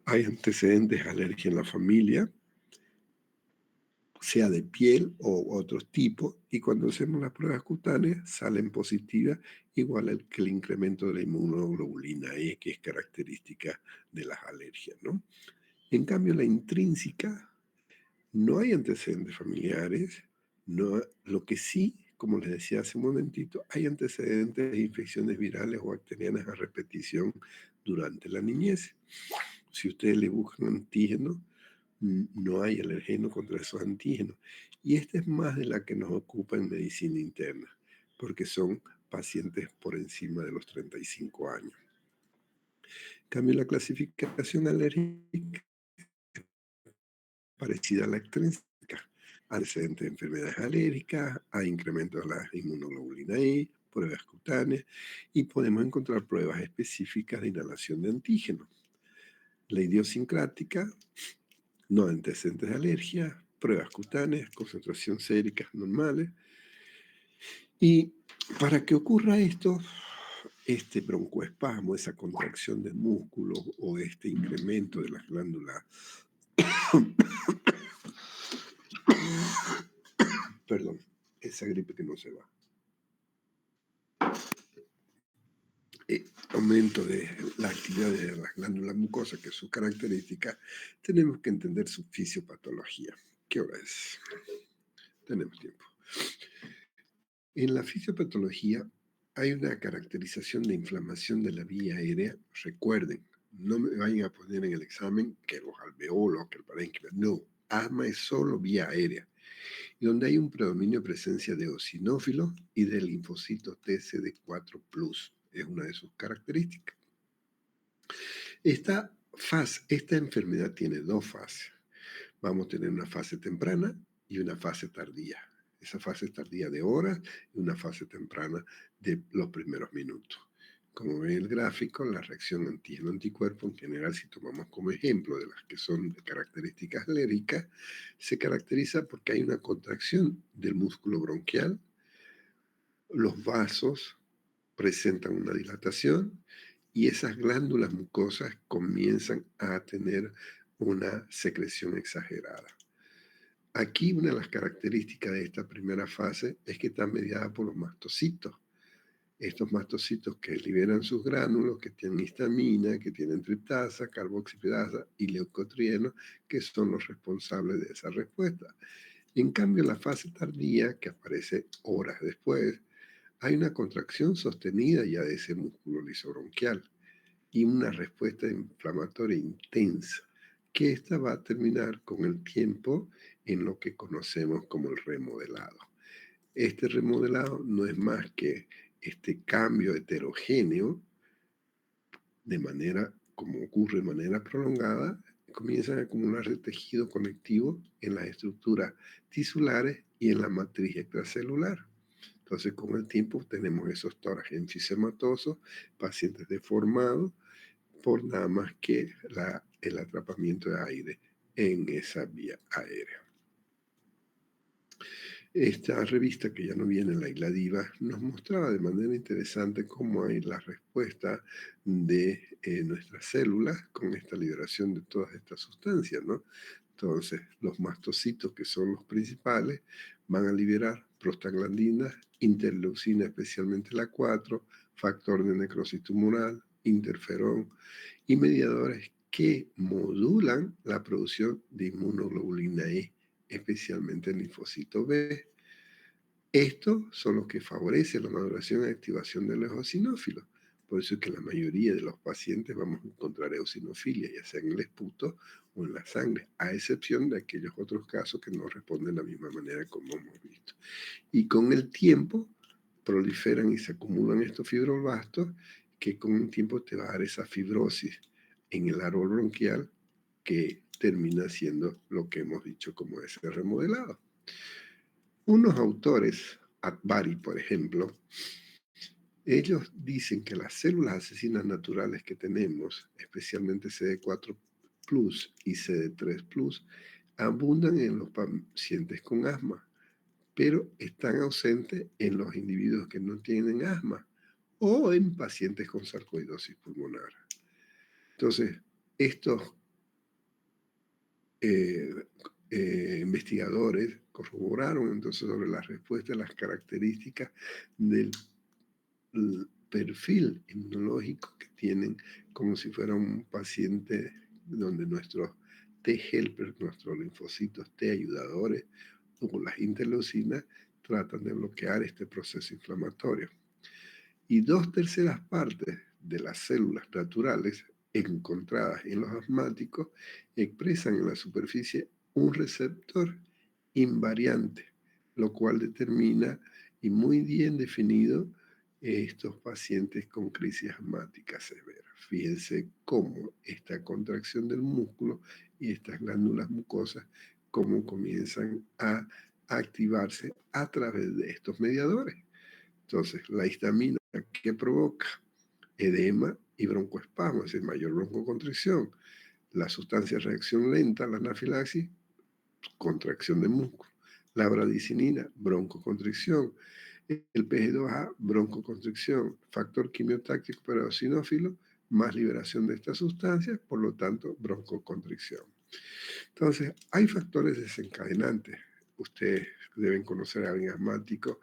Hay antecedentes de alergia en la familia, sea de piel o otros tipos, y cuando hacemos las pruebas cutáneas salen positivas, igual que el incremento de la inmunoglobulina E, que es característica de las alergias, ¿no? En cambio, la intrínseca, no hay antecedentes familiares, no, lo que sí, como les decía hace un momentito, hay antecedentes de infecciones virales o bacterianas a repetición durante la niñez. Si ustedes le buscan antígenos, no hay alergeno contra esos antígenos. Y esta es más de la que nos ocupa en medicina interna, porque son pacientes por encima de los 35 años. En cambio, la clasificación alérgica es parecida a la extrínseca. Antecedentes de enfermedades alérgicas, hay incremento de la inmunoglobulina E, pruebas cutáneas, y podemos encontrar pruebas específicas de inhalación de antígenos. La idiosincrática, no antecedentes de alergia, pruebas cutáneas, concentración séricas normales. Y para que ocurra esto, este broncoespasmo, esa contracción del músculo o este incremento de las glándulas, perdón, esa gripe que no se va. Aumento de la actividad de las glándulas mucosas, que es su característica, tenemos que entender su fisiopatología. ¿Qué hora es? Tenemos tiempo. En la fisiopatología hay una caracterización de inflamación de la vía aérea. Recuerden, no me vayan a poner en el examen que los alveolos, que el parénquima. No, asma es solo vía aérea. Y donde hay un predominio de presencia de eosinófilos y de linfocitos TCD4+. Es una de sus características. Esta enfermedad tiene dos fases. Vamos a tener una fase temprana y una fase tardía. Esa fase tardía de horas y una fase temprana de los primeros minutos. Como ven el gráfico, la reacción antígeno-anticuerpo, en general, si tomamos como ejemplo de las que son de características alérgicas, se caracteriza porque hay una contracción del músculo bronquial, los vasos presentan una dilatación y esas glándulas mucosas comienzan a tener una secreción exagerada. Aquí una de las características de esta primera fase es que está mediada por los mastocitos. Estos mastocitos que liberan sus gránulos, que tienen histamina, que tienen triptasa, carboxipidasa y leucotrieno, que son los responsables de esa respuesta. En cambio, la fase tardía, que aparece horas después, hay una contracción sostenida ya de ese músculo lisobronquial. y una respuesta inflamatoria intensa, que esta va a terminar con el tiempo en lo que conocemos como el remodelado. Este remodelado no es más que este cambio heterogéneo de manera, como ocurre de manera prolongada, comienzan a acumularse tejido conectivo en las estructuras tisulares y en la matriz extracelular. Entonces, con el tiempo tenemos esos tórax enfisematosos, pacientes deformados, por nada más que el atrapamiento de aire en esa vía aérea. Esta revista, que ya no viene en la Isla Diva, nos mostraba de manera interesante cómo hay la respuesta de nuestras células con esta liberación de todas estas sustancias, ¿no? Entonces, los mastocitos, que son los principales, van a liberar prostaglandinas, interleucina, especialmente la 4, factor de necrosis tumoral, interferón y mediadores que modulan la producción de inmunoglobulina E, especialmente el linfocito B. Estos son los que favorecen la maduración y activación de los eosinófilos. Por eso es que en la mayoría de los pacientes vamos a encontrar eosinofilia, ya sea en el esputo o en la sangre, a excepción de aquellos otros casos que no responden de la misma manera como hemos visto. Y con el tiempo proliferan y se acumulan estos fibroblastos, que con el tiempo te va a dar esa fibrosis en el árbol bronquial, que termina siendo lo que hemos dicho como ese remodelado. Unos autores, Atbari, por ejemplo, ellos dicen que las células asesinas naturales que tenemos, especialmente CD4 Plus y CD3 Plus, abundan en los pacientes con asma, pero están ausentes en los individuos que no tienen asma o en pacientes con sarcoidosis pulmonar. Entonces, estos investigadores corroboraron entonces sobre la respuesta a las características del perfil inmunológico que tienen, como si fuera un paciente donde nuestros T-helpers, nuestros linfocitos T ayudadores o las interleucinas tratan de bloquear este proceso inflamatorio. Y 2/3 partes de las células naturales encontradas en los asmáticos expresan en la superficie un receptor invariante, lo cual determina y muy bien definido estos pacientes con crisis asmática severa. Fíjense cómo esta contracción del músculo y estas glándulas mucosas, cómo comienzan a activarse a través de estos mediadores. Entonces, la histamina, que provoca edema y broncoespasmo, es decir, mayor broncoconstricción. La sustancia de reacción lenta, la anafilaxis, contracción de músculo. La bradicinina, broncoconstricción. El PG2A, broncoconstricción. Factor quimiotáctico para eosinófilo, más liberación de estas sustancias, por lo tanto, broncoconstricción. Entonces, hay factores desencadenantes. Ustedes deben conocer a alguien asmático.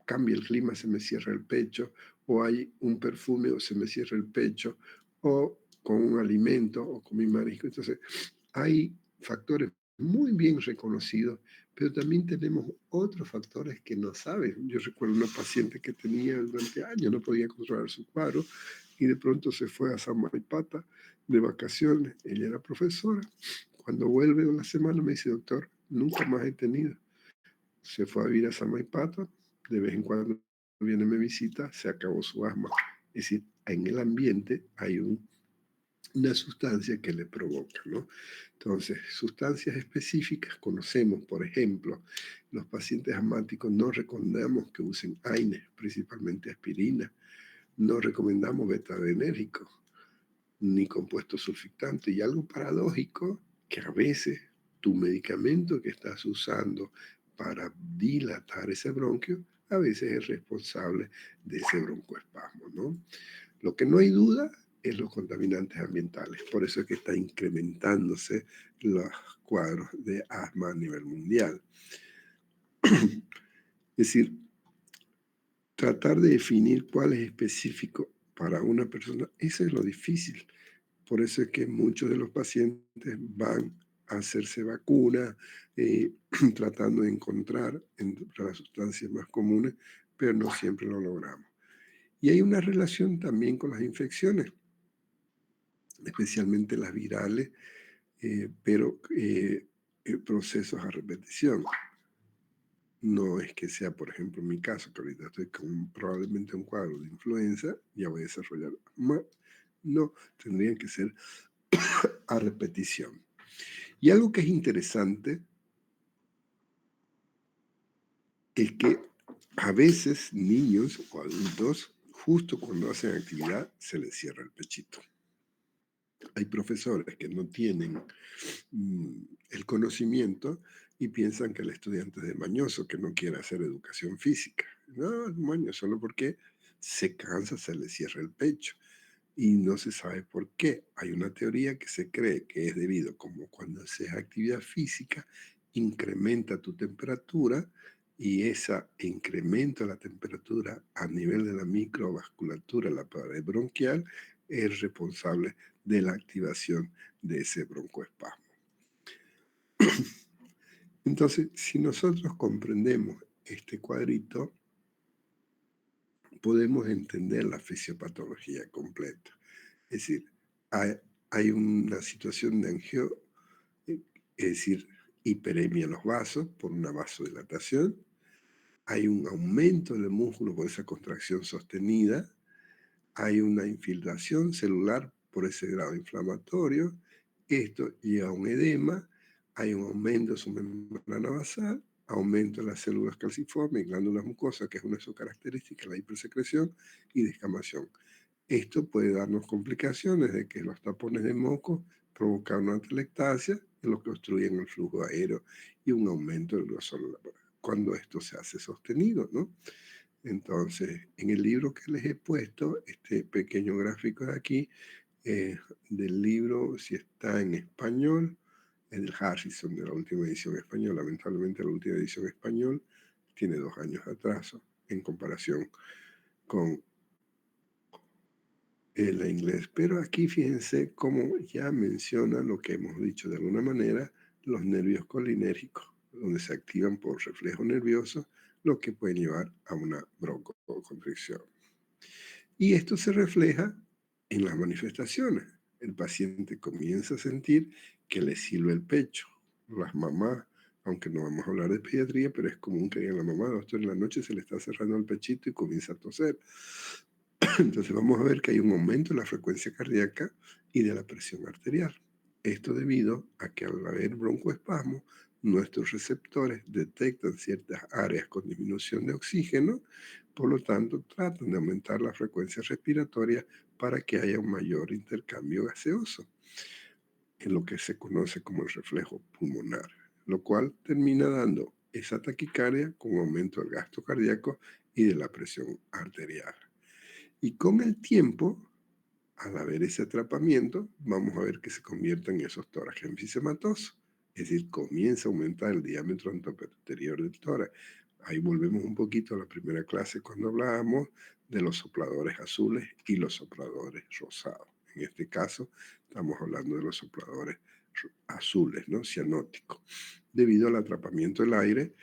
Cambia el clima, se me cierra el pecho, o hay un perfume o se me cierra el pecho, o con un alimento o con mi marisco. Entonces, hay factores muy bien reconocidos, pero también tenemos otros factores que no saben. Yo recuerdo una paciente que tenía durante años, no podía controlar su cuadro, y de pronto se fue a Samaipata de vacaciones. Ella era profesora. Cuando vuelve una semana me dice: doctor, nunca más he tenido. Se fue a vivir a Samaipata, de vez en cuando viene, me visita, se acabó su asma. Es decir, en el ambiente hay una sustancia que le provoca, ¿no? Entonces, sustancias específicas conocemos, por ejemplo, los pacientes asmáticos no recomendamos que usen AINE, principalmente aspirina, no recomendamos beta-adrenérgicos, ni compuestos sulfitantes, y algo paradójico, que a veces tu medicamento que estás usando para dilatar ese bronquio, a veces es responsable de ese broncoespasmo, ¿no? Lo que no hay duda es los contaminantes ambientales. Por eso es que está incrementándose los cuadros de asma a nivel mundial. Es decir, tratar de definir cuál es específico para una persona, eso es lo difícil. Por eso es que muchos de los pacientes van a hacerse vacuna, tratando de encontrar entre las sustancias más comunes, pero no siempre lo logramos. Y hay una relación también con las infecciones. especialmente las virales, pero procesos a repetición. No es que sea, por ejemplo, en mi caso, que ahorita estoy con probablemente un cuadro de influenza, ya voy a desarrollar más. No, tendrían que ser a repetición. Y algo que es interesante es que a veces niños o adultos, justo cuando hacen actividad, se les cierra el pechito. Hay profesores que no tienen el conocimiento y piensan que el estudiante es de mañoso, que no quiere hacer educación física. No, es mañoso, solo porque se cansa, se le cierra el pecho. Y no se sabe por qué. Hay una teoría que se cree que es debido, como cuando haces actividad física, incrementa tu temperatura y ese incremento de la temperatura a nivel de la microvasculatura, la pared bronquial, es responsable de la activación de ese broncoespasmo. Entonces, si nosotros comprendemos este cuadrito, podemos entender la fisiopatología completa. Es decir, hay una situación de angio, es decir, hiperemia en los vasos por una vasodilatación, hay un aumento del músculo por esa contracción sostenida, hay una infiltración celular por ese grado inflamatorio, esto lleva a un edema, hay un aumento de su membrana basal, aumento de las células calciformes, glándulas mucosas, que es una de sus características, la hipersecreción y descamación. Esto puede darnos complicaciones de que los tapones de moco provocan una atelectasia, que lo que obstruyen el flujo aéreo y un aumento del grosor cuando esto se hace sostenido, ¿no? Entonces, en el libro que les he puesto, este pequeño gráfico de aquí, del libro, si está en español, es del Harrison, de la última edición española. Lamentablemente la última edición español tiene 2 años de atraso en comparación con la inglés. Pero aquí fíjense cómo ya menciona lo que hemos dicho de alguna manera, los nervios colinérgicos, donde se activan por reflejo nervioso, lo que puede llevar a una broncoconstricción. Y esto se refleja en las manifestaciones. El paciente comienza a sentir que le silba el pecho. Las mamás, aunque no vamos a hablar de pediatría, pero es común que digan la mamá, doctor, en la noche se le está cerrando el pechito y comienza a toser. Entonces vamos a ver que hay un aumento de la frecuencia cardíaca y de la presión arterial. Esto debido a que al haber broncoespasmo, nuestros receptores detectan ciertas áreas con disminución de oxígeno, por lo tanto tratan de aumentar la frecuencia respiratoria para que haya un mayor intercambio gaseoso, en lo que se conoce como el reflejo pulmonar, lo cual termina dando esa taquicardia con aumento del gasto cardíaco y de la presión arterial. Y con el tiempo, al haber ese atrapamiento, vamos a ver que se convierte en esos tórax enfisematosos. Es decir, comienza a aumentar el diámetro anterior del tórax. Ahí volvemos un poquito a la primera clase cuando hablábamos de los sopladores azules y los sopladores rosados. En este caso, estamos hablando de los sopladores azules, ¿no? Cianóticos, debido al atrapamiento del aire,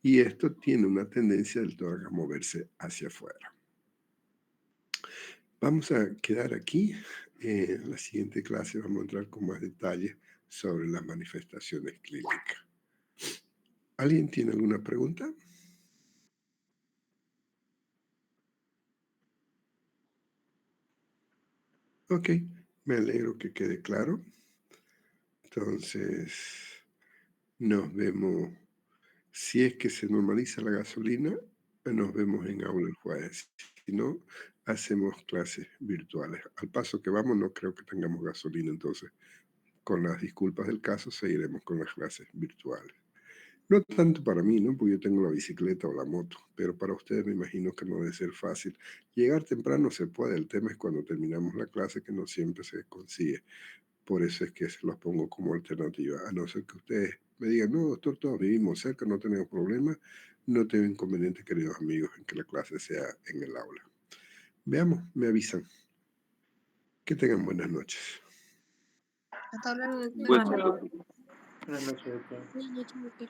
y esto tiene una tendencia del tórax a moverse hacia afuera. Vamos a quedar aquí. En la siguiente clase vamos a entrar con más detalles sobre las manifestaciones clínicas. ¿Alguien tiene alguna pregunta? Ok, me alegro que quede claro. Entonces, nos vemos. Si es que se normaliza la gasolina, nos vemos en aula el jueves. Si no, hacemos clases virtuales. Al paso que vamos, no creo que tengamos gasolina, entonces, con las disculpas del caso, seguiremos con las clases virtuales. No tanto para mí, ¿no? Porque yo tengo la bicicleta o la moto, pero para ustedes me imagino que no debe ser fácil. Llegar temprano se puede, el tema es cuando terminamos la clase que no siempre se consigue. Por eso es que se los pongo como alternativa, a no ser que ustedes me digan, no, doctor, todos vivimos cerca, no tenemos problemas, no tengo inconveniente, queridos amigos, en que la clase sea en el aula. Veamos, me avisan. Que tengan buenas noches. Hasta luego. Bueno, Buenas noches, doctor. Buenas noches, doctor.